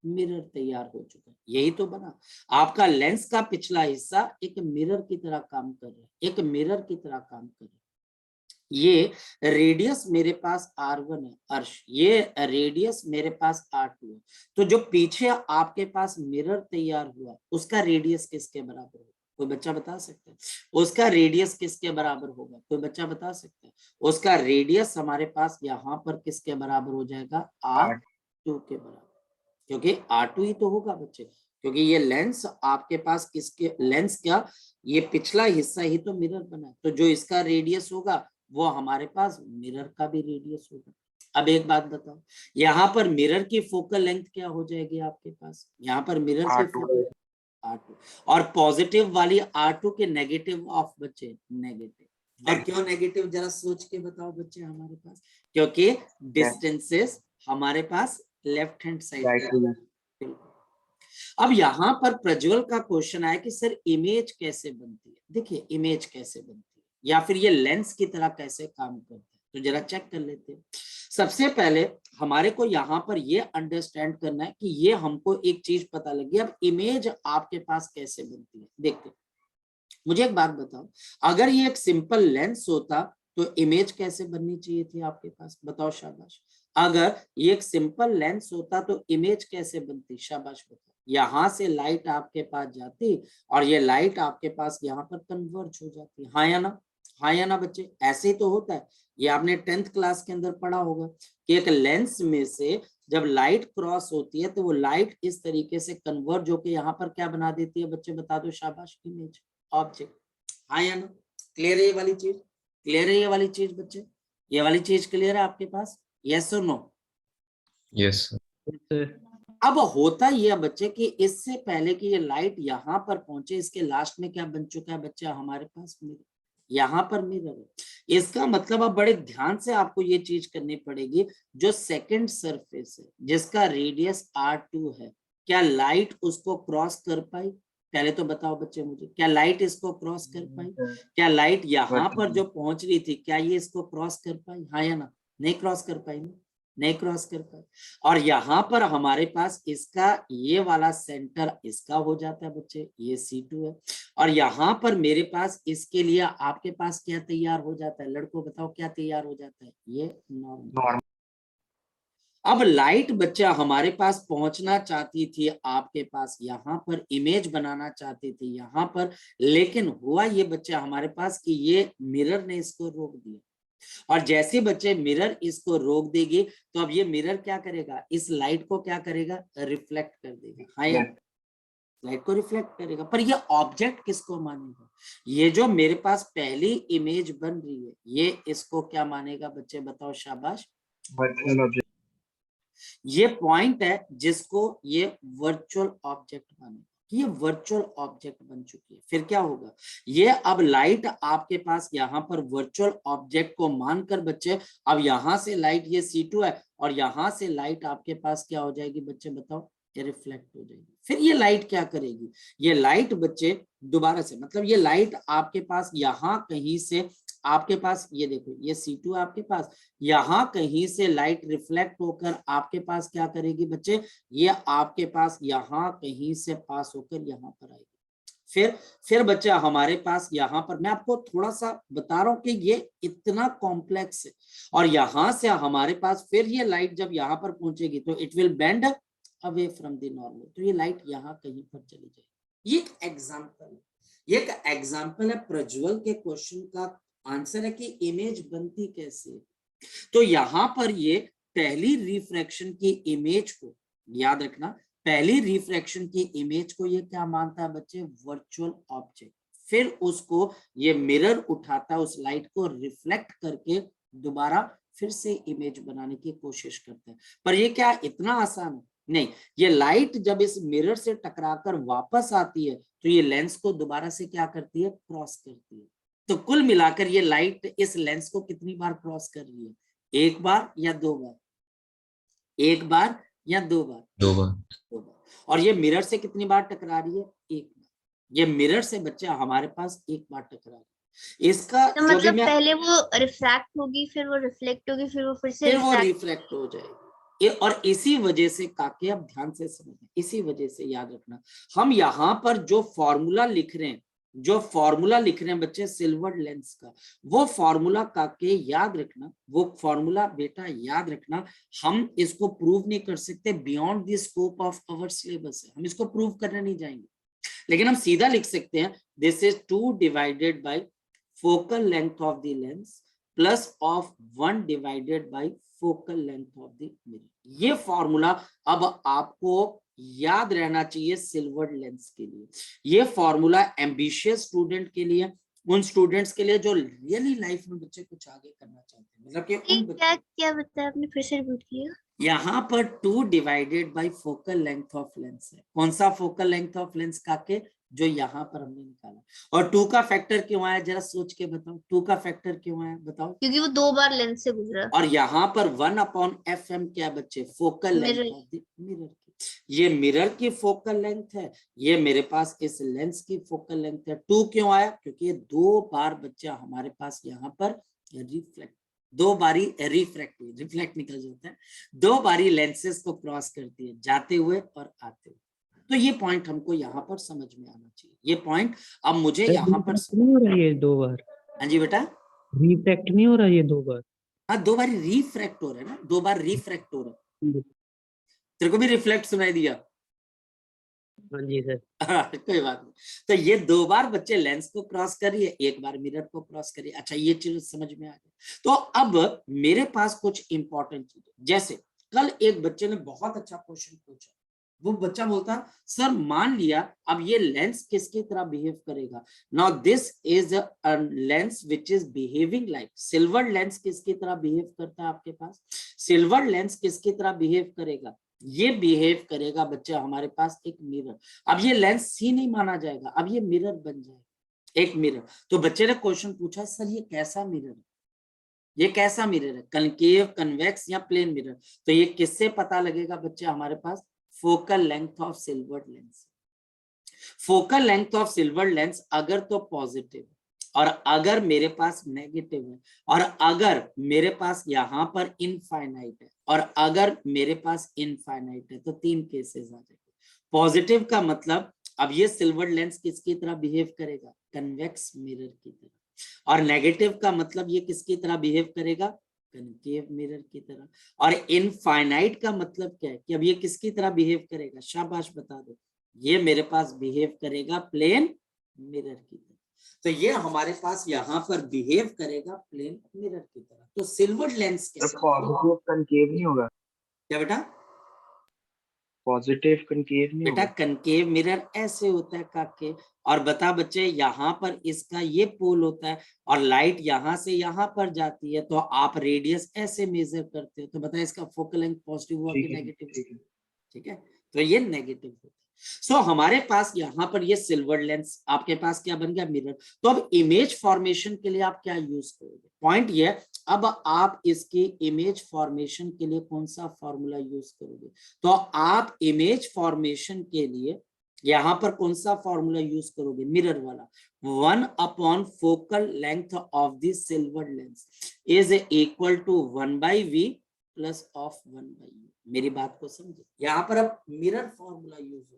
मिरर तैयार हो चुका है। यही तो बना, आपका लेंस का पिछला हिस्सा एक मिरर की तरह काम कर रहा है, एक मिरर की तरह काम कर रहा है। ये रेडियस मेरे पास R1 है अर्श, ये रेडियस मेरे पास R2 है। तो जो पीछे आपके पास मिरर तैयार हुआ उसका रेडियस किसके बराबर होगा? कोई बच्चा बता सकता है? उसका रेडियस किसके बराबर होगा? कोई बच्चा बता सकता है? उसका रेडियस हमारे पास यहाँ पर किसके बराबर हो जाएगा? R2 के बराबर, क्योंकि R2 ही तो होगा बच्चे, क्योंकि ये लेंस आपके पास किसके, लेंस का ये पिछला हिस्सा ही तो मिरर बना, तो जो इसका रेडियस होगा वो हमारे पास मिरर का भी रेडियस होगा। अब एक बात बताओ, यहाँ पर मिरर की फोकल लेंथ क्या हो जाएगी आपके पास? यहाँ पर मिरर की फोकल R2 और पॉजिटिव वाली R2 के नेगेटिव ऑफ बच्चे नेगेटिव। और क्यों नेगेटिव जरा सोच के बताओ बच्चे हमारे पास, क्योंकि डिस्टेंसेस हमारे पास लेफ्ट हैंड साइड। अब यहाँ पर प्रज्वल का क्वेश्चन आया कि सर इमेज कैसे बनती है? देखिए इमेज कैसे बनती है या फिर ये लेंस की तरह कैसे काम करता है, तो जरा चेक कर लेते हैं। सबसे पहले हमारे को यहाँ पर ये अंडरस्टैंड करना है कि ये हमको एक चीज पता लगी। अब इमेज आपके पास कैसे बनती है देखते। मुझे एक बात बताओ, अगर ये एक सिंपल लेंस होता तो इमेज कैसे बननी चाहिए थी आपके पास? बताओ शाबाश। अगर ये एक सिंपल लेंस होता तो इमेज कैसे बनती? शाबाश बताओ। यहाँ से लाइट आपके पास जाती और ये लाइट आपके पास यहाँ पर कन्वर्ज हो जाती। हाँ या ना? हाँ या ना बच्चे? ऐसे ही तो होता है। ये आपने 10th क्लास के अंदर पढ़ा होगा कि एक लेंस में से जब लाइट क्रॉस होती है तो वो लाइट इस तरीके से कन्वर्ज होकर यहाँ पर क्या बना देती है बच्चे? बता दो शाबाश। Image, object. हाँ या ना? क्लियर है ये वाली चीज? क्लियर है ये वाली चीज बच्चे? ये वाली चीज क्लियर है आपके पास? यस और नो? यस अब होता ये बच्चे कि इससे पहले कि ये लाइट यहाँ पर पहुंचे इसके लास्ट में क्या बन चुका है बच्चा हमारे पास? मिरर। यहाँ पर मिरर है। इसका मतलब अब बड़े ध्यान से आपको ये चीज करनी पड़ेगी, जो सेकंड सरफेस है जिसका रेडियस R2 है, क्या लाइट उसको क्रॉस कर पाई? पहले तो बताओ बच्चे मुझे, क्या लाइट इसको क्रॉस कर पाई? क्या लाइट यहाँ पर जो पहुंच रही थी क्या ये इसको क्रॉस कर पाई? हाँ या ना? नहीं क्रॉस कर पाई ना? नहीं क्रॉस कर पाए। और यहाँ पर हमारे पास इसका ये वाला सेंटर इसका हो जाता है बच्चे, ये C2 है। और यहाँ पर मेरे पास इसके लिए आपके पास क्या तैयार हो जाता है, लड़कों बताओ क्या तैयार हो जाता है, ये नॉर्मल। अब लाइट बच्चा हमारे पास पहुंचना चाहती थी आपके पास, यहाँ पर इमेज बनाना चाहती थी यहाँ पर, लेकिन हुआ ये बच्चा हमारे पास कि ये मिरर ने इसको रोक दिया। और जैसे बच्चे मिरर इसको रोक देगी तो अब ये मिरर क्या करेगा, इस लाइट को क्या करेगा, रिफ्लेक्ट कर देगा। हाँ या लाइट को रिफ्लेक्ट करेगा। पर ये ऑब्जेक्ट किसको मानेगा, ये जो मेरे पास पहली इमेज बन रही है ये इसको क्या मानेगा बच्चे बताओ, शाबाश। Virtual object. ये पॉइंट है जिसको ये वर्चुअल ऑब्जेक्ट मानेगा, ये वर्चुअल ऑब्जेक्ट बन चुकी है। फिर क्या होगा, ये अब लाइट आपके पास यहाँ पर वर्चुअल ऑब्जेक्ट को मानकर बच्चे, अब यहाँ से लाइट ये C2 है और यहाँ से लाइट आपके पास क्या हो जाएगी बच्चे बताओ, ये रिफ्लेक्ट हो जाएगी। फिर ये लाइट क्या करेगी, ये लाइट बच्चे दोबारा से, मतलब ये लाइट आपके पास यहाँ कहीं से, आपके पास ये देखो ये C2 आपके पास, यहाँ कहीं से लाइट रिफ्लेक्ट होकर आपके पास क्या करेगी बच्चे, ये आपके पास यहाँ कहीं से पास होकर यहाँ पर आएगी। फिर बच्चा हमारे पास यहाँ पर, मैं आपको थोड़ा सा बता रहा हूँ कि ये इतना कॉम्प्लेक्स है। और यहाँ से हमारे पास फिर ये लाइट जब यहाँ पर पहुंचेगी तो it will bend away from the normal, तो ये लाइट यहाँ कहीं पर चली जाएगी। ये एक एग्जाम्पल है, ये एक एग्जाम्पल है प्रज्वल के क्वेश्चन का आंसर है कि इमेज बनती कैसे। तो यहाँ पर ये पहली रिफ्रैक्शन की इमेज को याद रखना, पहली रिफ्रैक्शन की इमेज को ये क्या मानता है बच्चे, वर्चुअल ऑब्जेक्ट। फिर उसको ये मिरर उठाता है, उस लाइट को रिफ्लेक्ट करके दोबारा फिर से इमेज बनाने की कोशिश करते हैं। पर ये क्या इतना आसान है, नहीं। ये लाइट जब इस मिरर से टकराकर वापस आती है तो ये लेंस को दोबारा से क्या करती है, क्रॉस करती है। तो कुल मिलाकर ये लाइट इस लेंस को कितनी बार क्रॉस कर रही है, एक बार या दो बार, एक बार या दो बार, दो बार। दो बार। और ये मिरर से कितनी बार टकरा रही है, एक बार। ये मिरर से बच्चा हमारे पास एक बार टकरा रही है। इसका तो मतलब पहले वो रिफ्रैक्ट होगी, फिर वो रिफ्लेक्ट होगी, फिर वो फिर से रिफ्रैक्ट हो जाएगी। और इसी वजह से काके, अब ध्यान से समझना, इसी वजह से याद रखना, हम यहाँ पर जो फॉर्मूला लिख रहे हैं, जो फॉर्मूला लिख रहे हैं बच्चे सिल्वर्ड लेंस का, वो फॉर्मूला काके याद रखना, वो फॉर्मूला बेटा याद रखना। हम इसको प्रूव नहीं कर सकते, beyond the scope of our syllabus है, हम इसको प्रूव करने नहीं जाएंगे। लेकिन हम सीधा लिख सकते हैं, this is 2 divided by focal length of the lens plus of 1 divided by focal length of the mirror. ये फॉर्मूला अब आपको याद रहना चाहिए सिल्वर्ड लेंस के लिए। ये फॉर्मूला एम्बिशियस स्टूडेंट के लिए, उन स्टूडेंट्स के लिए जो रियली लाइफ में बच्चे कुछ आगे करना चाहते हैं, मतलब कि उन क्या बताया आपने, फिर से रिपीट कीजिएगा। यहाँ पर 2 divided by focal length of lens है। कौन सा फोकल लेंथ ऑफ लेंस काके, जो यहाँ पर हमने निकाला। और 2 का फैक्टर क्यों आया, जरा सोच के बताओ, 2 का फैक्टर क्यों आया बताओ। क्योंकि वो 2 बार लेंस से गुजरा। और यहाँ पर 1/FM क्या बच्चे, focal length of the mirror की। ये मिरर की फोकल लेंथ है, ये मेरे पास इस लेंस की फोकल लेंथ है। 2 क्यों आया, क्योंकि ये 2 बार बच्चा हमारे पास यहाँ पर रिफ्लेक्ट, 2 बारी रिफ्रैक्ट, रिफ्लेक्ट निकल जाता है, 2 बारी लेंसेस को क्रॉस करती है, जाते हुए और आते हुए। तो ये पॉइंट हमको यहाँ पर समझ में आना चाहिए। ये पॉइंट अब मुझे यहाँ पर नहीं हो रहा ये 2 बार, हाँ जी बेटा, रिफ्रैक्ट नहीं हो रहा ये 2 बार। हाँ 2 बार रिफ्रैक्ट हो रहा है ना, 2 बार रिफ्रैक्ट हो रहा है। तेरे को भी रिफ्लेक्ट सुनाई दिया? हाँ जी सर। कोई बात नहीं। तो ये 2 बार बच्चे लेंस को क्रॉस करिए, एक बार मिरर को क्रॉस करिए। अच्छा ये चीज समझ में आ गई। तो अब मेरे पास कुछ इंपॉर्टेंट चीजें, जैसे कल एक बच्चे ने बहुत अच्छा क्वेश्चन पूछा। वो बच्चा बोलता सर मान लिया अब ये लेंस किसकी तरह बिहेव करेगा। Now this is a lens which is behaving like, silver lens किसकी तरह बिहेव करता है आपके पास, सिल्वर लेंस किसकी तरह बिहेव करेगा, ये बिहेव करेगा बच्चा हमारे पास एक मिरर। अब ये लेंस सी नहीं माना जाएगा, अब ये मिरर बन जाएगा, एक मिरर। तो बच्चे ने क्वेश्चन पूछा सर ये कैसा मिरर है, ये कैसा मिरर है, कनकेव, कन्वेक्स या प्लेन मिरर। तो ये किससे पता लगेगा बच्चे हमारे पास, focal length of silvered lens. Focal length of silvered lens अगर तो पॉजिटिव, और अगर मेरे पास नेगेटिव है, और अगर मेरे पास यहाँ पर इनफाइनाइट है, और अगर मेरे पास इनफाइनाइट है, तो 3 केसेस आ जाएंगे। पॉजिटिव का मतलब अब ये सिल्वर लेंस किसकी तरह बिहेव करेगा, कन्वेक्स मिरर की तरह, और नेगेटिव का मतलब ये किसकी तरह बिहेव करेगा, कनकेव मिरर की तरह। और इनफाइनाइट का मतलब क्या है कि अब ये किसकी तरह बिहेव करेगा, शाबाश बता दो, ये मेरे पास बिहेव करेगा प्लेन मिरर की तरह। तो ये हमारे पास यहाँ पर बिहेव करेगा प्लेन मिरर की तरह। तो सिल्वर लेंस के साथ पॉजिटिव कनकेव नहीं होगा, क्या बेटा, पॉजिटिव कनकेव नहीं बेटा होगा। कनकेव मिरर ऐसे होता है काके। और बता बच्चे, यहाँ पर इसका ये पोल होता है और लाइट यहाँ से यहाँ पर जाती है, तो आप रेडियस ऐसे मेजर करते हो, तो बता इसका फोकल लेंथ पॉजिटिव हुआ कि नेगेटिव। ठीक है, तो ये नेगेटिव होता है। सो हमारे पास यहाँ पर ये सिल्वर लेंस, आपके पास क्या बन गया, मिरर। तो अब इमेज फॉर्मेशन के लिए आप क्या यूज करोगे, पॉइंट ये, अब आप इसकी इमेज फॉर्मेशन के लिए कौन सा फॉर्मूला यूज करोगे, तो आप इमेज फॉर्मेशन के लिए यहाँ पर कौन सा फॉर्मूला यूज करोगे, मिरर वाला। 1 upon focal length of the silver lens is equal to 1/v plus of 1/u। मेरी बात को समझे, यहाँ पर अब मिरर फॉर्मूला यूज होगा।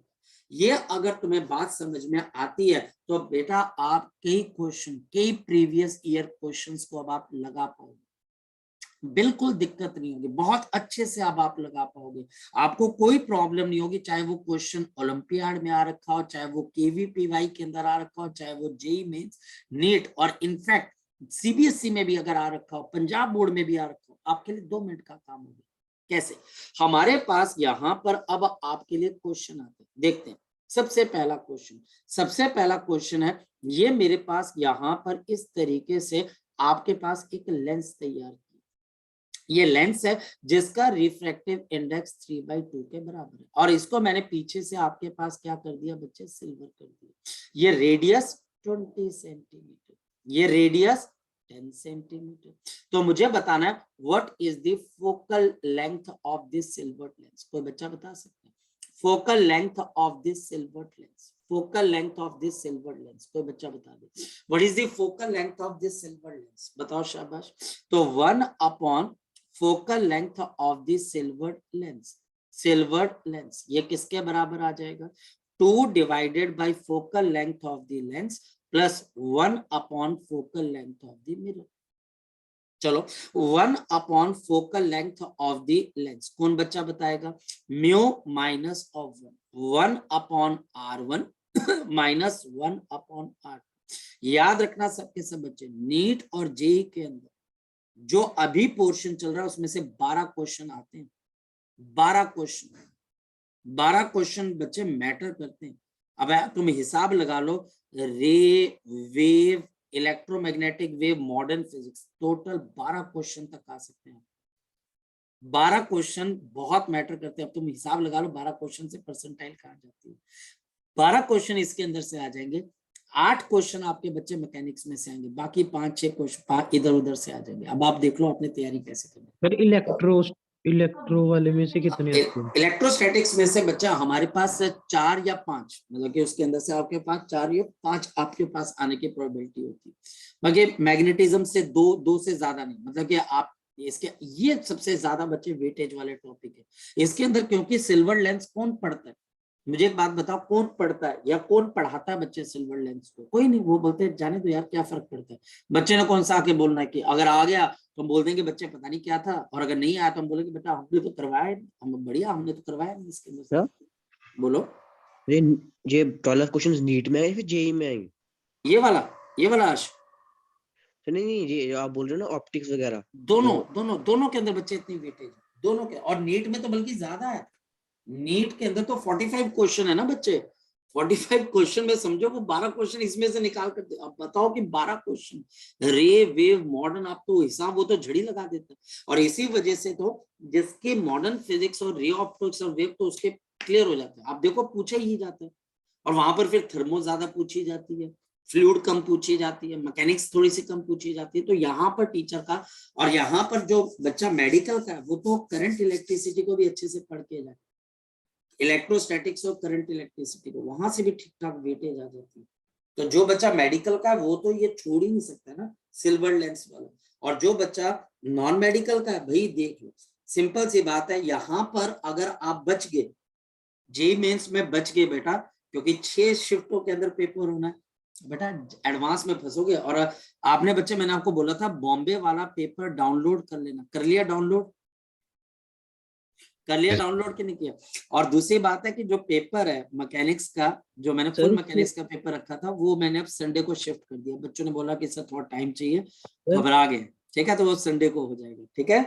ये अगर तुम्हें बात समझ में आती है तो बेटा आप कई क्वेश्चन, कई प्रीवियस ईयर क्वेश्चंस को अब आप लगा पाओगे, बिल्कुल दिक्कत नहीं होगी, बहुत अच्छे से अब आप लगा पाओगे, आपको कोई प्रॉब्लम नहीं होगी, चाहे वो क्वेश्चन ओलंपियाड में आ रखा हो, चाहे वो केवीपीवाई के अंदर आ रखा हो, चाहे वो जेईई मेंस, नीट, और इनफैक्ट सीबीएसई में भी अगर आ रखा हो, पंजाब बोर्ड में भी आ रखा हो, आपके लिए 2 मिनट का काम होगा। कैसे, हमारे पास यहाँ पर अब आपके लिए क्वेश्चन आते हैं, देखते हैं। सबसे पहला क्वेश्चन है, ये मेरे पास यहाँ पर इस तरीके से आपके पास एक लेंस तैयार किया, ये लेंस है जिसका रिफ्रैक्टिव इंडेक्स 3/2 के बराबर है, और इसको मैंने पीछे से आपके पास क्या कर दिया बच्चे, सिल्वर कर दिया। ये रेडियस 20 सेंटीमीटर, ये रेडियस 10 सेंटीमीटर। तो मुझे बताना है what is the focal length of this silver lens. कोई बच्चा बता सकता है, focal length of this silver lens, focal length of this silver lens, कोई बच्चा बता दे what is the focal length of this silver lens, बताओ शाबाश। तो 1 upon focal length of the silver lens, ये किसके बराबर आ जाएगा, 2 divided by focal length of the lens plus 1 upon focal length of the mirror. चलो 1 upon focal length of the lens, कौन बच्चा बताएगा, mu minus of 1 upon r1 minus 1 upon r2। याद रखना सबके सब बच्चे, नीट और जेईई के अंदर जो अभी पोर्शन चल रहा है उसमें से 12 क्वेश्चन आते हैं, 12 क्वेश्चन बच्चे मैटर करते हैं। अब तुम हिसाब लगा लो, रे, wave, electromagnetic wave, modern physics, total 12 question तक आ सकते हैं। 12 क्वेश्चन बहुत मैटर करते हैं। अब तुम हिसाब लगा लो 12 क्वेश्चन से परसेंटाइल कहाँ जाती है। 12 क्वेश्चन इसके अंदर से आ जाएंगे, 8 क्वेश्चन आपके बच्चे मैकेनिक्स में से आएंगे, बाकी 5-6 क्वेश्चन इधर उधर से आ जाएंगे। अब आप देख लो अपनी तैयारी कैसे करनी। फिर इलेक्ट्रो वाले में से कितने आते हैं? इलेक्ट्रोस्टैटिक्स में से बच्चा हमारे पास 4 या 5, मतलब कि उसके अंदर से आपके पास 4 या 5 आपके पास आने की प्रोबेबिलिटी होती है। बाकी मैग्नेटिज्म से 2 से ज्यादा नहीं, मतलब कि आप इसके, ये सबसे ज्यादा बच्चे वेटेज वाले टॉपिक है इसके अंदर, क्योंकि सिल्वर लेंस कौन पढ़ता है, मुझे एक बात बताओ, कौन पढ़ता है या कौन पढ़ाता है बच्चे सिल्वर लेंस को, कोई नहीं। वो बोलते हैं जाने दो यार, क्या फर्क पड़ता है। बच्चे ने कौन सा आके बोलना है कि अगर आ गया तो हम बोल देंगे बच्चे पता नहीं क्या था, और अगर नहीं आया तो हम बोलेंगे बेटा हमने तो करवाया, हम बढ़िया, हमने तो करवाया नहीं इसके अंदर। क्या? बोलो, ये 12 क्वेश्चंस नीट में आए फिर जेईई में आएंगे? ये वाला आश, नहीं, ये आप बोल रहे हो ना ऑप्टिक्स वगैरह, दोनों के अंदर बच्चे इतनी वेटेज, दोनों के, और नीट में तो बल्कि ज्यादा है। नीट के अंदर तो 45 क्वेश्चन है ना बच्चे, 45 क्वेश्चन में समझो वो 12 क्वेश्चन इसमें से निकाल कर दे। अब बताओ कि 12 क्वेश्चन, रे, वेव, मॉडर्न, आप तो हिसाब वो तो झड़ी लगा देता है। और इसी वजह से तो जिसके मॉडर्न फिजिक्स और रे ऑप्टिक्स और वेव तो उसके क्लियर हो जाता है। आप देखो पूछा ही जाता है, और वहां पर फिर थर्मो ज्यादा पूछी जाती है, फ्लूइड कम पूछी जाती है, मैकेनिक्स थोड़ी सी कम पूछी जाती है। तो यहाँ पर टीचर का, और यहाँ पर जो बच्चा मेडिकल का है वो तो करंट इलेक्ट्रिसिटी को भी अच्छे से पढ़ के जाए, इलेक्ट्रोस्टैटिक्स और करंट इलेक्ट्रिसिटी को, वहां से भी ठीक ठाक वेटेज आ जाती है। तो जो बच्चा मेडिकल का है वो तो ये छोड़ ही नहीं सकता ना सिल्वर लेंस वाला, और जो बच्चा नॉन मेडिकल का है भाई देख लो, सिंपल सी बात है, यहाँ पर अगर आप बच गए, जेईई मेंस में बच गए बेटा, क्योंकि 6 शिफ्टों के अंदर पेपर होना है बेटा, एडवांस में फंसोगे। और आपने बच्चे, मैंने आपको बोला था बॉम्बे वाला पेपर डाउनलोड कर लेना, कर लिया डाउनलोड? कर लिया Yes. डाउनलोड कि नहीं किया? और दूसरी बात है कि जो पेपर है मैकेनिक्स का, जो मैंने सर, फुल उसमें- मैकेनिक्स का पेपर रखा था, वो मैंने अब संडे को शिफ्ट कर दिया। बच्चों ने बोला कि सर थोड़ा टाइम चाहिए, घबरा गए, ठीक है, तो वो संडे को हो जाएगा, ठीक है।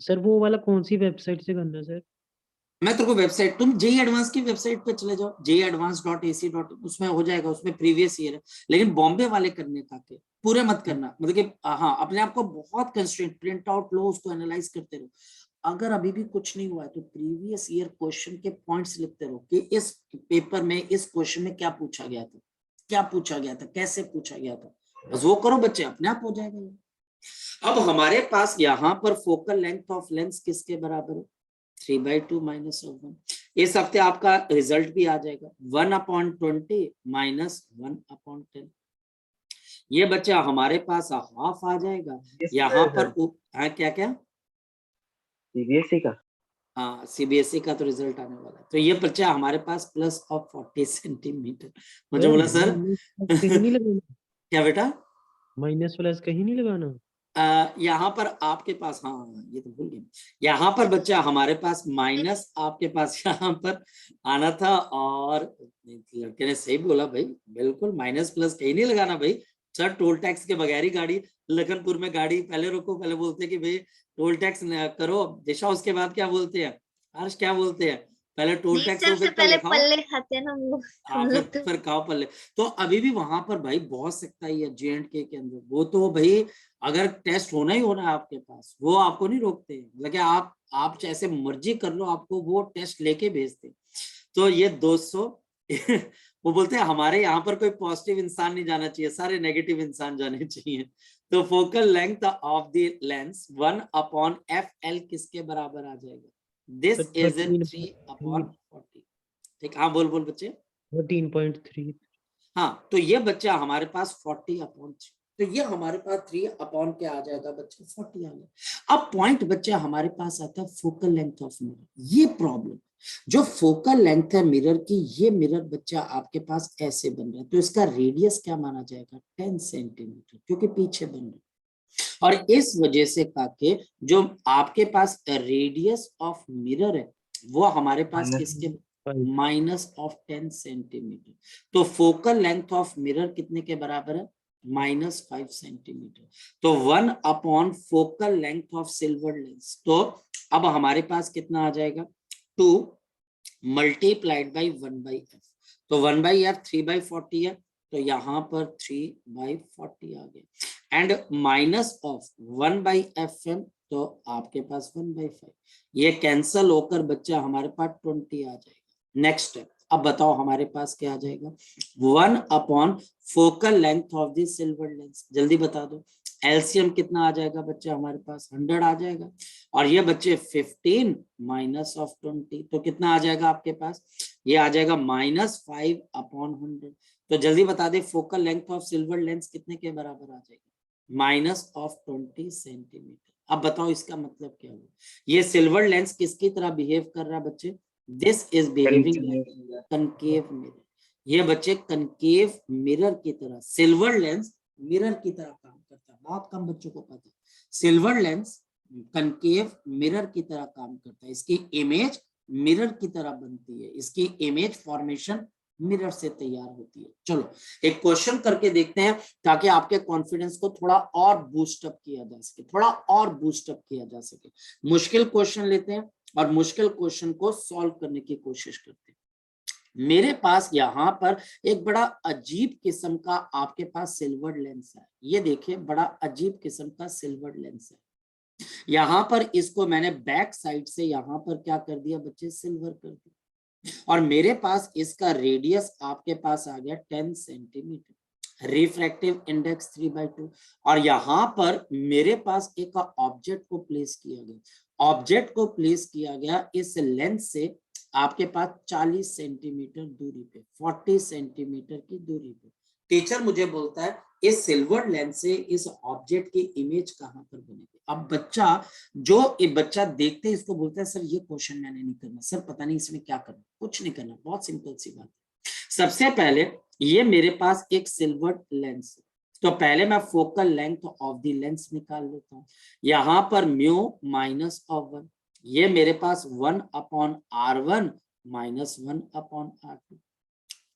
सर वो वाला कौन सी वेबसाइट से करना है सर? मैं तेरे को वेबसाइट, तुम जेईई एडवांस की वेबसाइट पे चले जाओ, jeeadvance.ac. उसमें हो जाएगा, उसमें प्रीवियस ईयर है। लेकिन बॉम्बे वाले करने का के पूरे मत करना, मतलब कि हाँ अपने आप को बहुत कंस्ट्रेंट, प्रिंट आउट लो, उसको एनालाइज करते रहो। अगर अभी भी कुछ नहीं हुआ है तो प्रीवियस ईयर क्वेश्चन के पॉइंट्स लिखते रहो कि इस पेपर में, इस क्वेश्चन में क्या पूछा गया था, क्या पूछा गया था, कैसे पूछा गया था, बस वो करो बच्चे, अपने आप हो जाएगा। अब हमारे पास यहाँ पर फोकल लेंथ ऑफ लेंस किसके बराबर है? 3/2 माइनस ऑफ 1। इस हफ्ते आपका रिजल्ट भी आ जाएगा, 1/20 माइनस 1/10। ये बच्चा हमारे पास हाफ आ जाएगा। यहाँ पर हाँ क्या क्या सीबीएसई का हाँ सीबीएसई का तो रिजल्ट आने वाला है। तो ये बच्चा हमारे पास प्लस ऑफ 40 सेंटीमीटर। मुझे बोला सर कहीं नहीं लगाना, क्या बेटा? माइनस प्लस कहीं नहीं लगाना। यहाँ पर आपके पास, हाँ ये तो भूल गए, यहाँ पर बच्चा हमारे पास माइनस आपके पास यहाँ पर आना था, और लड़के ने सही बोला भाई, बिल्कुल माइनस प्लस कहीं नहीं लगाना भाई। सर टोल टैक्स के बगैर ही गाड़ी लखनपुर में गाड़ी पहले रोको, पहले बोलते कि भाई टोल टैक्स करो दिशा, उसके बाद क्या बोलते हैं हर्ष, क्या बोलते हैं, पहले टोल नहीं टैक्स सर, हो सबसे फिर पहले लिखाओ। पल्ले खाते हैं ना हम हाँ लोग तो। फिर खाओ पल्ले। तो अभी भी वहां पर भाई बहुत सख्ताई है J&K के अंदर, वो तो भाई अगर टेस्ट होना ही होना है आपके पास, वो आपको नहीं रोकते हैं, मतलब आप जैसे मर्जी कर लो, आपको वो टेस्ट लेके भेजते। तो ये 200 वो बोलते हैं हमारे यहाँ पर कोई पॉजिटिव इंसान नहीं जाना चाहिए, सारे नेगेटिव इंसान जाने चाहिए। तो focal length of the lens 1/FL किसके बराबर आ जाएगा? This is in 3/40। ठीक, हाँ बोल बोल बच्चे। 13.3। हाँ तो ये बच्चा हमारे पास 40/3, तो ये हमारे पास 3 क्या आ जाएगा बच्चे? 40 आ गया। अब पॉइंट बच्चा हमारे पास आता है फोकल लेंथ ऑफ मिरर। ये प्रॉब्लम, जो फोकल लेंथ है मिरर की, ये मिरर बच्चा आपके पास ऐसे बन रहा है, तो इसका रेडियस क्या माना जाएगा? 10 सेंटीमीटर, क्योंकि पीछे बन रहा है। और इस वजह से काके जो आपके पास रेडियस ऑफ मिरर है, वो हमारे पास किसके? Minus of 10 centimetre. तो फोकल लेंथ ऑफ मिरर कितने के बराबर है? -5 सेंटीमीटर। तो 1/, focal length of silver lens. तो अब हमारे पास कितना आ जाएगा? 2 मल्टीप्लाइड बाई 1/f। तो 1/f 3/40 है, तो यहाँ पर 3/40 आ गया। एंड माइनस ऑफ 1/fm, तो आपके पास 1/5। ये कैंसल होकर बच्चा हमारे पास 20 आ जाएगा। नेक्स्ट स्टेप, अब बताओ हमारे पास क्या आ जाएगा? 1/, focal length of the silver lens. जल्दी बता दो, एलसीएम कितना आ जाएगा बच्चा हमारे पास? 100 आ जाएगा। और ये बच्चे 15 माइनस ऑफ 20, तो कितना आ जाएगा आपके पास? ये आ जाएगा -5/100। तो जल्दी बता दे, focal length of silver lens कितने के बराबर आ जाएगी? -20 सेंटीमीटर। अब बताओ इसका मतलब क्या हुआ? ये सिल्वर लेंस किसकी तरह बिहेव कर रहा है बच्चे? This is behaving concave mirror. ये बच्चे कनकेव मिरर की तरह, सिल्वर लेंस मिरर की तरह काम करता है। बहुत कम बच्चों को पता है सिल्वर लेंस कनकेव मिरर की तरह काम करता है। इसकी इमेज मिरर की तरह बनती है, इसकी इमेज फॉर्मेशन मिरर से तैयार होती है। चलो एक क्वेश्चन करके देखते हैं, ताकि आपके कॉन्फिडेंस को थोड़ा और बूस्टअप किया जा सके, थोड़ा और बूस्टअप किया जा सके। मुश्किल क्वेश्चन लेते हैं और मुश्किल क्वेश्चन को सॉल्व करने की कोशिश करते हैं। मेरे पास यहाँ पर एक बड़ा अजीब किस्म का आपके पास सिल्वर लेंस है। ये देखिए, बड़ा अजीब किस्म का सिल्वर लेंस है। यहाँ पर इसको मैंने बैक साइड से यहाँ पर क्या कर दिया बच्चे? सिल्वर कर दिया। और मेरे पास इसका रेडियस आपके पास आ गया 10 सेंटीमीटर, रिफ्रैक्टिव इंडेक्स 3/2। और यहाँ पर मेरे पास एक ऑब्जेक्ट को प्लेस किया गया। ऑब्जेक्ट को प्लेस किया गया इस लेंस से आपके पास 40 सेंटीमीटर दूरी पे, 40 सेंटीमीटर की दूरी पे। टीचर मुझे बोलता है इस सिल्वर लेंस से इस ऑब्जेक्ट की इमेज कहां पर बनेगी। अब बच्चा देखते ही इसको बोलता है सर ये क्वेश्चन मैंने नहीं करना, सर पता नहीं इसमें क्या करना। कुछ नहीं करना, बहुत सिंपल सी बात है। सबसे पहले ये मेरे पास एक सिल्वर लेंस है, तो पहले मैं focal length of the lens निकाल लेता हूँ। यहाँ पर म्यू माइनस ऑफ 1, ये मेरे पास 1/r1 माइनस 1/r2।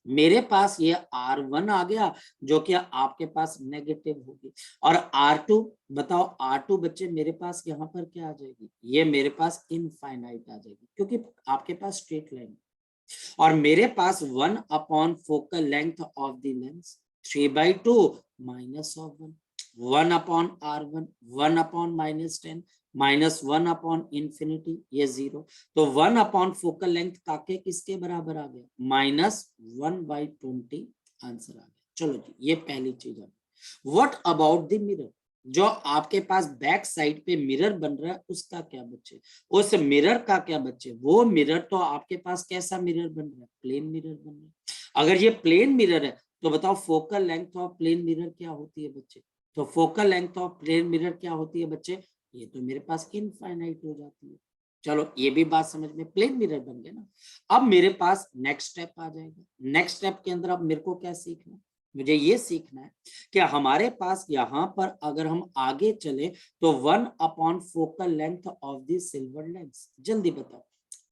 मेरे पास ये R1 आ गया जो कि आपके पास नेगेटिव होगी, और R2 बताओ, R2 बच्चे मेरे पास यहाँ पर क्या आ जाएगी, ये मेरे पास इनफाइनाइट आ जाएगी क्योंकि आपके पास स्ट्रेट लाइन। और मेरे पास 1 focal length of the lens 3/2 minus of 1, 1/r1, 1/-10 minus 1/इंफिनिटी, ये 0। तो 1 फोकल लेंथ काके किसके बराबर आ गया, -1/20 आंसर आ गया। चलो जी, ये पहली चीज है। व्हाट अबाउट द मिरर, जो आपके पास बैक साइड पे मिरर बन रहा है उसका क्या बच्चे, उस मिरर का क्या बच्चे, वो मिरर तो आपके पास कैसा मिरर बन रहा है, प्लेन मिरर बन रहा है। अगर ये प्लेन मिरर है तो बताओ focal length of plane mirror क्या होती है बच्चे, तो focal length of plane mirror क्या होती है बच्चे, ये तो मेरे पास इनफाइनाइट हो जाती है। चलो ये भी बात समझ में, प्लेन मिरर बन गया ना। अब मेरे पास नेक्स्ट स्टेप आ जाएगा। नेक्स्ट स्टेप के अंदर अब मेरे को क्या सीखना है, मुझे ये सीखना है कि हमारे पास यहाँ पर अगर हम आगे चले तो 1 focal length of the silver lens, जल्दी बताओ,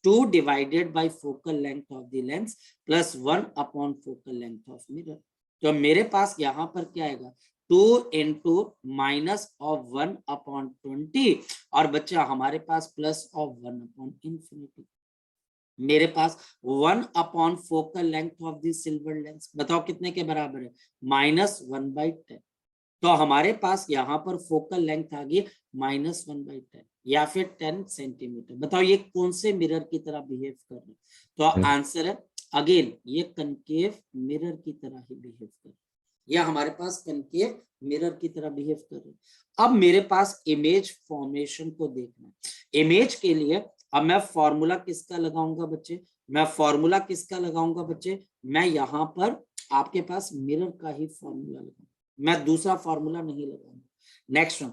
2 divided by focal length of the lens plus 1 focal length of mirror. तो मेरे पास यहाँ पर क्या आएगा, 2 इंटू माइनस ऑफ 1/20, और बच्चा हमारे पास प्लस ऑफ 1/इंफिनिटी। मेरे पास 1 focal length of the silver lens, बताओ कितने के बराबर है, -1/10। तो हमारे पास यहाँ पर फोकल लेंथ आ गई -1/10 या फिर 10 सेंटीमीटर। बताओ ये कौन से मिरर की तरह बिहेव कर रहे हैं, तो आंसर है अगेन ये कनकेव मिरर की तरह ही बिहेव कर रहे हैं, या हमारे पास कनकेव मिरर की तरह बिहेव कर रहे हैं। अब मेरे पास इमेज फॉर्मेशन को देखना है। इमेज के लिए अब मैं फॉर्मूला किसका लगाऊंगा बच्चे, मैं फॉर्मूला किसका लगाऊंगा बच्चे, मैं यहाँ पर आपके पास मिरर का ही फॉर्मूला लगाऊंगा, मैं दूसरा फॉर्मूला नहीं लगाऊंगा। Next one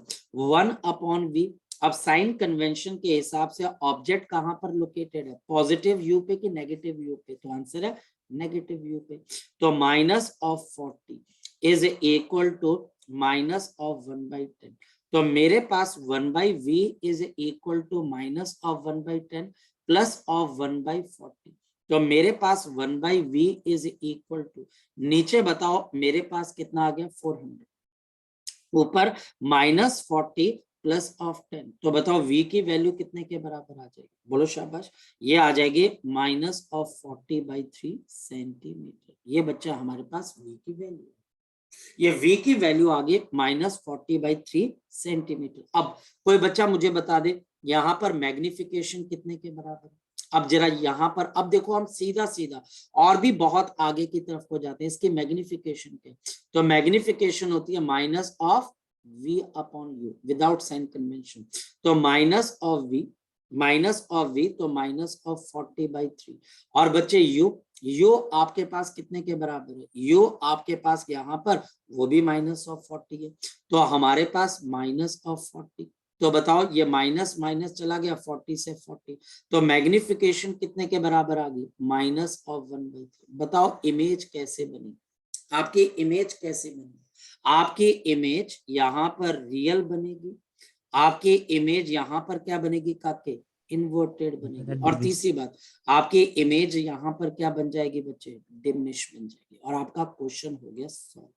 1/v। अब साइन कन्वेंशन के हिसाब से ऑब्जेक्ट कहां पर लोकेटेड है, पॉजिटिव यू पे कि नेगेटिव यू पे, तो आंसर है नेगेटिव यू पे। तो -40 इज इक्वल टू -1/10। तो मेरे पास 1/v is equal to -1/10 plus of 1/40। तो मेरे पास 1/v इज इक्वल टू, नीचे बताओ मेरे पास कितना आ गया 400, ऊपर -40 प्लस ऑफ 10। तो बताओ v की वैल्यू कितने के बराबर आ जाएगी, बोलो शाबाश, ये आ जाएगी -40/3 सेंटीमीटर। ये बच्चा हमारे पास v की वैल्यू है, ये v की वैल्यू आ गई -40/3 सेंटीमीटर। अब कोई बच्चा मुझे बता दे यहाँ पर मैग्निफिकेशन कितने के बराबर है। अब जरा यहाँ पर अब देखो, हम सीधा सीधा और भी बहुत आगे की तरफ को जाते हैं इसकी मैग्निफिकेशन के। तो मैग्निफिकेशन होती है -v/u विदाउट साइन कन्वेंशन। तो माइनस ऑफ v तो -40/3। और बच्चे u आपके पास कितने के बराबर है, u आपके पास यहाँ पर वो भी -40 है, तो हमारे पास -40। तो बताओ ये माइनस माइनस चला गया 40 से 40, तो मैग्निफिकेशन कितने के बराबर आ गई -1/3। बताओ इमेज कैसे बनी, आपकी इमेज कैसे बनी, आपकी इमेज यहाँ पर रियल बनेगी, आपकी इमेज यहाँ पर क्या बनेगी काके, इन्वर्टेड बनेगी। और तीसरी बात, आपकी इमेज यहाँ पर क्या बन जाएगी बच्चे, डिमिनिश बन जाएगी। और आपका क्वेश्चन हो गया सॉल्व,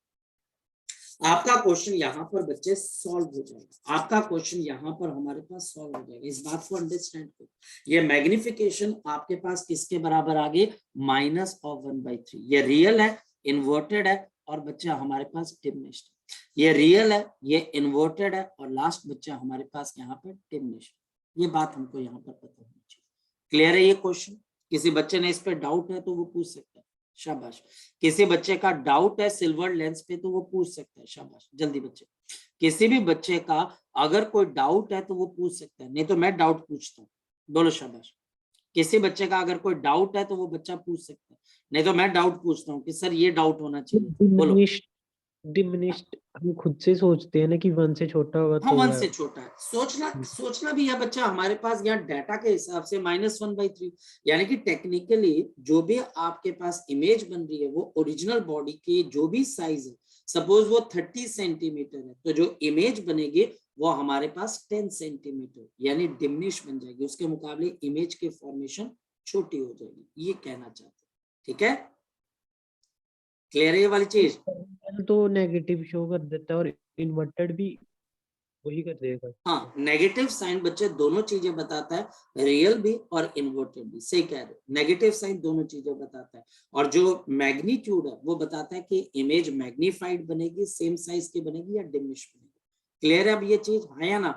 आपका क्वेश्चन यहाँ पर बच्चे सॉल्व हो जाएगा, आपका क्वेश्चन यहाँ पर हमारे पास सॉल्व हो जाएगा। इस बात को अंडरस्टैंड करो, ये मैग्निफिकेशन आपके पास किसके बराबर आ गई, -1/3। ये रियल है, इन्वर्टेड है, और बच्चा हमारे पास डिमिनिश्ड है। ये रियल है, ये इन्वर्टेड है, और लास्ट बच्चा हमारे पास यहाँ पर डिमिनिश्ड। ये बात हमको यहाँ पर पता होनी चाहिए। क्लियर है ये क्वेश्चन, किसी बच्चे ने इस पर डाउट है तो वो पूछ सकता है, शाबाश। किसी बच्चे का डाउट है सिल्वर लेंस पे तो वो पूछ सकता है, शाबाश, जल्दी बच्चे। किसी भी बच्चे का अगर कोई डाउट है तो वो पूछ सकता है, नहीं तो मैं डाउट पूछता हूँ, बोलो शाबाश। किसी बच्चे का अगर कोई डाउट है तो वो बच्चा पूछ सकता है, नहीं तो मैं डाउट पूछता हूँ कि सर ये डाउट होना चाहिए, बोलो। डिमिनिश्ड हम खुद से सोचते हैं ना कि 1 से छोटा होगा हाँ, तो 1 है। से छोटा है, सोचना भी है बच्चा। हमारे पास यहाँ डाटा के हिसाब से -1/3, यानी कि टेक्निकली जो भी आपके पास इमेज बन रही है वो ओरिजिनल बॉडी की जो भी साइज है, सपोज वो 30 सेंटीमीटर है, तो जो इमेज बनेगी वो हमारे पास 10 सेंटीमीटर यानी डिमिनिश बन जाएगी, उसके मुकाबले इमेज की फॉर्मेशन छोटी हो जाएगी, ये कहना चाहते हैं। ठीक है, क्लियर है ये वाली चीज? तो नेगेटिव शो कर देता है और इन्वर्टेड भी वही कर देगा। हाँ, नेगेटिव साइन बच्चे दोनों चीजें बताता है, रियल भी और इन्वर्टेड भी, सही कह रहे हो, नेगेटिव साइन दोनों चीजें बताता है। और जो मैग्नीट्यूड है वो बताता है कि इमेज मैग्नीफाइड बनेगी, सेम साइज की बनेगी या डिमिनिश बनेगी। क्लियर है अब ये चीज, है या ना?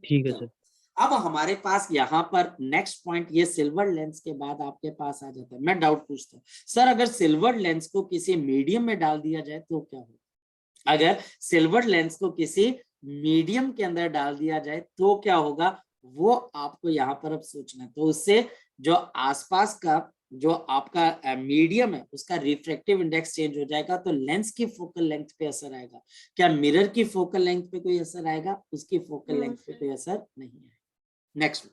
ठीक है सर। अब हमारे पास यहाँ पर नेक्स्ट पॉइंट, ये सिल्वर लेंस के बाद आपके पास आ जाता है। मैं डाउट पूछता हूँ, सर अगर सिल्वर लेंस को किसी मीडियम में डाल दिया जाए तो क्या होगा? अगर सिल्वर लेंस को किसी मीडियम के अंदर डाल दिया जाए तो क्या होगा, वो आपको यहाँ पर अब सोचना है। तो उससे जो आसपास का जो आपका मीडियम है उसका रिफ्रैक्टिव इंडेक्स चेंज हो जाएगा, तो लेंस की फोकल लेंथ पे असर आएगा। क्या मिरर की फोकल लेंथ पे कोई असर आएगा? उसकी फोकल लेंथ पे कोई असर नहीं है। Next,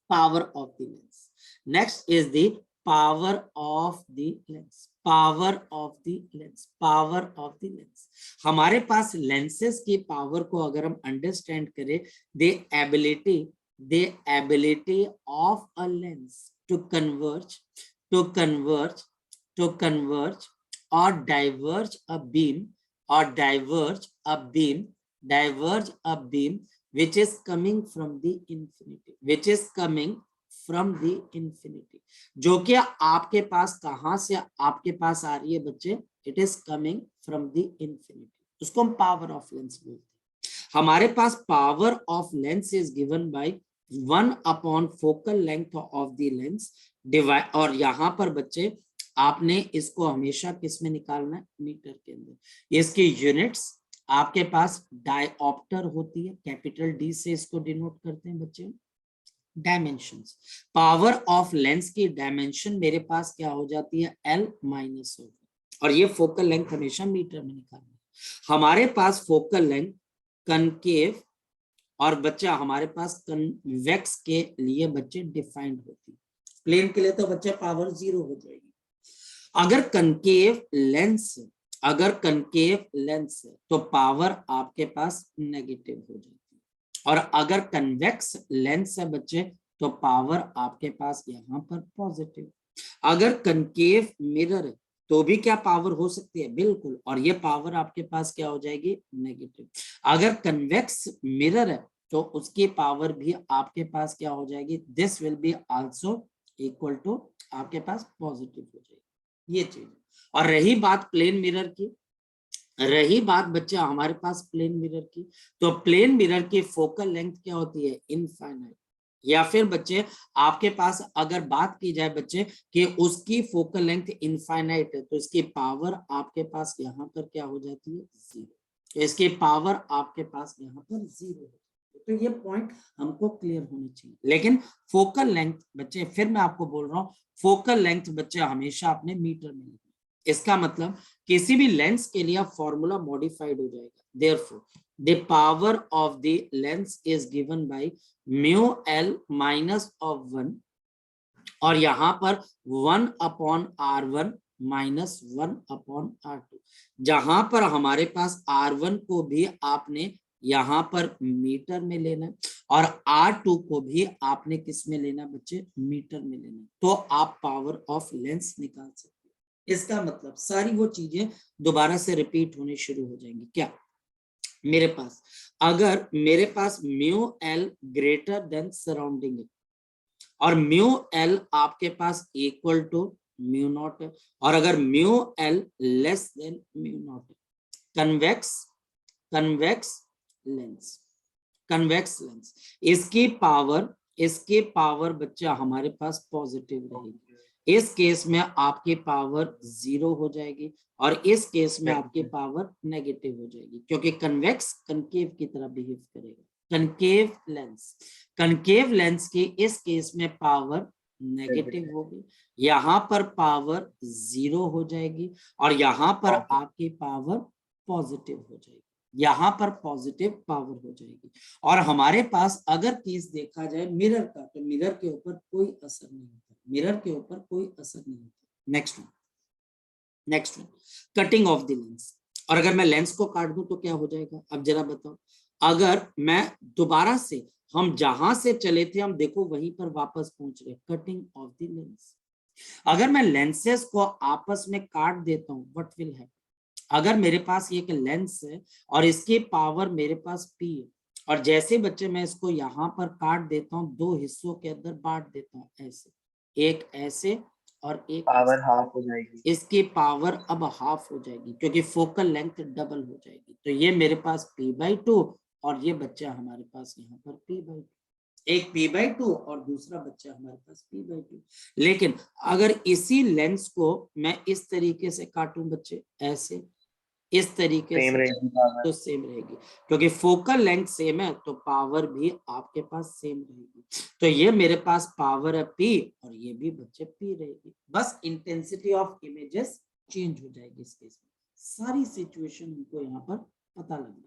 power of the lens. Next is the power of the lens. Power of the lens. Power of the lens. हमारे पास lenses की power को अगर हम understand करें, the ability of a lens to converge or diverge a beam which is coming from the infinity, जो कि आपके पास कहां से आपके पास आ रही है बच्चे? It is coming from the infinity, उसको हम पावर ऑफ लेंस बोलते हैं। हमारे पास power of lens is given by 1/4 focal length of the lens divide, और यहाँ पर बच्चे आपने इसको हमेशा किस में निकालना है? मीटर के अंदर। इसकी यूनिट्स आपके पास डायऑप्टर होती है, कैपिटल डी से इसको डिनोट करते हैं बच्चे। डायमेंशंस, पावर ऑफ लेंस की डायमेंशन मेरे पास क्या हो जाती है? L माइनस होगा, और ये फोकल लेंथ हमेशा मीटर में निकालना है। हमारे पास फोकल लेंथ कनकेव और बच्चा हमारे पास कन्वेक्स के लिए बच्चे डिफाइंड होती है। प्लेन के लिए तो बच्चे पावर 0 हो जाएगी। अगर कनकेव लेंस है तो पावर आपके पास नेगेटिव हो जाती है, और अगर कन्वेक्स लेंस है बच्चे तो पावर आपके पास यहाँ पर पॉजिटिव। अगर कनकेव मिरर है तो भी क्या पावर हो सकती है? बिल्कुल, और ये पावर आपके पास क्या हो जाएगी? नेगेटिव। अगर कन्वेक्स मिरर है तो उसकी पावर भी आपके पास क्या हो जाएगी? This will be also equal to आपके पास पॉजिटिव हो जाएगी, ये चीज। और रही बात प्लेन मिरर की, रही बात बच्चा हमारे पास प्लेन मिरर की, तो प्लेन मिरर की फोकल लेंथ क्या होती है? इनफाइनाइट। या फिर बच्चे आपके पास अगर बात की जाए बच्चे कि उसकी फोकल लेंथ इनफाइनाइट है तो इसकी पावर आपके पास यहाँ पर क्या हो जाती है? 0। तो इसकी पावर आपके पास यहाँ पर 0 है। तो ये पॉइंट हमको क्लियर होने चाहिए। लेकिन फोकल लेंथ बच्चे, फिर मैं आपको बोल रहा हूँ, फोकल लेंथ बच्चे हमेशा अपने मीटर में लिखना। इसका मतलब किसी भी लेंस के लिए फॉर्मूला मॉडिफाइड हो जाएगा। Therefore the power of the lens is given bye μL minus of 1, और यहाँ पर 1/R1 माइनस 1/R2, जहां पर हमारे पास R1 को भी आपने यहाँ पर मीटर में लेना है और R2 को भी आपने किस में लेना बच्चे? मीटर में लेना, तो आप पावर ऑफ लेंस निकाल सकते हैं। इसका मतलब सारी वो चीजें दोबारा से रिपीट होने शुरू हो जाएंगी। क्या मेरे पास, अगर मेरे पास μL ग्रेटर देन सराउंडिंग है और μL आपके पास इक्वल टू μ0 है, और अगर μL लेस देन μ0 है, कन्वेक्स लेंस, इसकी पावर बच्चा हमारे पास पॉजिटिव रहेगी। इस केस में आपकी पावर 0 हो जाएगी और इस केस में आपकी पावर नेगेटिव हो जाएगी, क्योंकि कन्वेक्स कनकेव की तरह बिहेव करेगा। कनकेव लेंस की इस केस में पावर नेगेटिव होगी, यहाँ पर पावर 0 हो जाएगी और यहाँ पर आपकी पावर पॉजिटिव हो जाएगी, यहाँ पर पॉजिटिव पावर हो जाएगी। और हमारे पास अगर केस देखा जाए मिरर का, तो मिरर के ऊपर कोई असर नहीं होता, मिरर के ऊपर कोई असर नहीं होता। Next one cutting of the lens. और अगर मैं लेंस को काट दूं तो क्या हो जाएगा, अब जरा बताओ। अगर मैं दोबारा से, हम जहां से चले थे हम देखो वहीं पर वापस पहुंच रहे, कटिंग ऑफ द लेंस। अगर मैं लेंसेस को आपस में काट देता हूं, व्हाट विल हैपन। अगर मेरे पास एक लेंस है और इसकी पावर मेरे पास P है, और जैसे बच्चे मैं इसको यहाँ पर काट देता हूँ, दो हिस्सों के अंदर बांट देता हूँ, ऐसे, एक ऐसे और एक पावर हाफ हो जाएगी, इसकी पावर अब हाफ हो जाएगी क्योंकि फोकल लेंथ डबल हो जाएगी। तो ये मेरे पास P/2 और ये बच्चा हमारे पास यहाँ पर P/2, एक P/2 और दूसरा बच्चा हमारे पास P/2। लेकिन अगर इसी लेंस को मैं इस तरीके से काटूं बच्चे, ऐसे, इस तरीके सेम से, रहेगी पावर। तो सेम रहेगी क्योंकि फोकल लेंथ सेम है तो पावर भी आपके पास सेम रहेगी। तो ये मेरे पास पावर है P और ये भी बच्चे P रहेगी, बस इंटेंसिटी ऑफ इमेजेस चेंज हो जाएगी इस केस में। सारी सिचुएशन हमको यहाँ पर पता लग गई,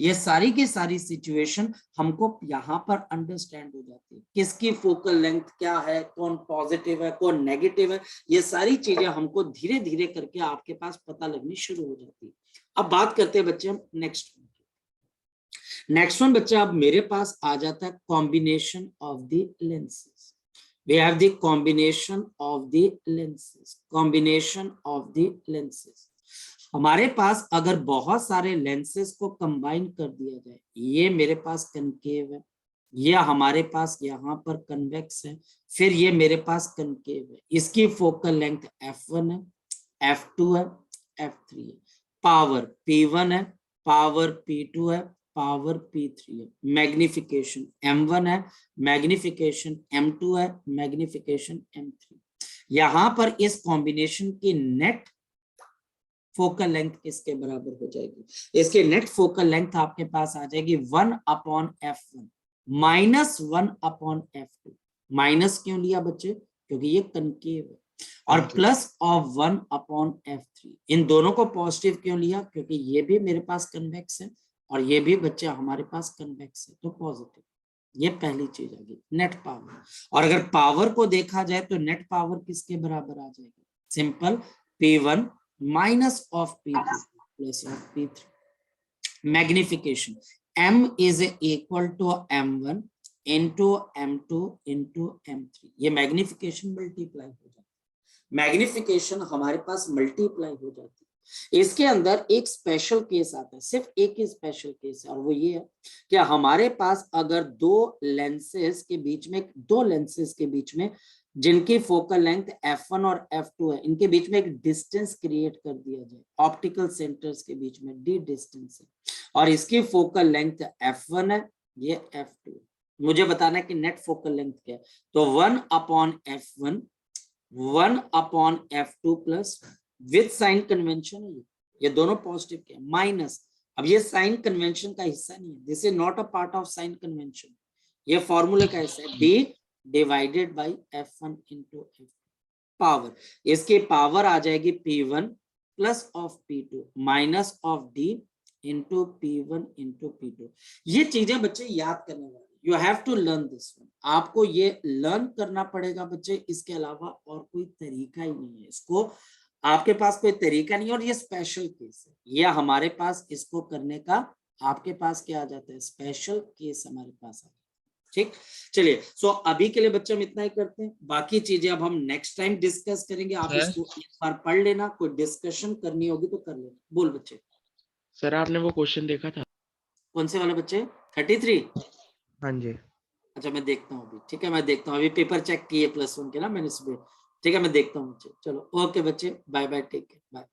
ये सारी की सारी सिचुएशन हमको यहाँ पर अंडरस्टैंड हो जाती है, किसकी फोकल लेंथ क्या है, कौन पॉजिटिव है कौन नेगेटिव है, ये सारी चीजें हमको धीरे धीरे करके आपके पास पता लगनी शुरू हो जाती है। अब बात करते हैं बच्चे हम नेक्स्ट वन बच्चे, अब मेरे पास आ जाता है combination of the lenses. We have the combination of the lenses, combination of the lenses. हमारे पास अगर बहुत सारे लेंसेज को कंबाइन कर दिया जाए, ये मेरे पास कनकेव है, ये हमारे पास यहाँ पर कन्वेक्स है, फिर ये मेरे पास कनकेव है, इसकी फोकल लेंथ f1 है, f2 है, f3 है, पावर p1 है, पावर p2 है, पावर p3 है, मैग्निफिकेशन m1 है, मैग्निफिकेशन m2 है, मैग्निफिकेशन m3। यहाँ पर इस कॉम्बिनेशन की नेट फोकल लेंथ किसके बराबर हो जाएगी, इसके नेट फोकल लेंथ आपके पास आ जाएगी 1/f1 माइनस 1/f2। माइनस क्यों लिया बच्चे, क्योंकि ये कनकेव है, और प्लस ऑफ 1/f3। इन दोनों को पॉजिटिव क्यों लिया, क्योंकि ये भी मेरे पास कन्वेक्स है और ये भी बच्चे हमारे पास कन्वेक्स है, तो पॉजिटिव। ये पहली चीज आ गई नेट पावर। और अगर पावर को देखा जाए तो नेट पावर किसके बराबर आ जाएगी, simple, P1 minus of P2 plus of P3. Magnification, M is equal to M1 into M2 into M3। ये मैग्निफिकेशन मल्टीप्लाई हो जाती है, मैग्निफिकेशन हमारे पास मल्टीप्लाई हो जाती है। इसके अंदर एक स्पेशल केस आता है, सिर्फ एक ही स्पेशल केस है, और वो ये है कि हमारे पास अगर दो लेंसेज के बीच में जिनकी फोकल लेंथ f1 और f2 है, इनके बीच में एक डिस्टेंस क्रिएट कर दिया जाए, ऑप्टिकल सेंटर्स के बीच में d डिस्टेंस है, और इसकी फोकल लेंथ f1 है, ये f2 है। मुझे बताना है कि नेट फोकल लेंथ क्या है, तो 1/f1 1/f2 plus with sign convention है, ये दोनों पॉजिटिव के माइनस, अब ये साइन कन्वेंशन का हिस्सा नहीं है, this is not a part of sign convention, ये फॉर्मूले का हिस्सा है, d divided by f1 into f। Power, इसकी पावर आ जाएगी P1 plus of P2 minus of D into P1 into P2। ये चीजें बच्चे याद करने वाले, you have to learn this one, आपको ये लर्न करना पड़ेगा बच्चे, इसके अलावा और कोई तरीका ही नहीं है, इसको आपके पास कोई तरीका नहीं है, और ये स्पेशल केस है, ये हमारे पास इसको करने का आपके पास क्या आ जाता है, स्पेशल केस हमारे पास आ जाता है। ठीक, चलिए, सो अभी के लिए बच्चे हम इतना ही करते हैं, बाकी चीजें अब हम नेक्स्ट टाइम डिस्कस करेंगे, आप इसको एक बार पढ़ लेना, कोई डिस्कशन करनी होगी तो कर लेना। बोल बच्चे। सर आपने वो क्वेश्चन देखा था? कौन से वाले बच्चे, 33? हाँ जी। अच्छा मैं देखता हूँ अभी, ठीक है मैं देखता हूँ, अभी पेपर चेक किए +1 के ना मैंने सुबह, ठीक है मैं देखता हूँ बच्चे, चलो ओके बच्चे, bye bye, take care, bye.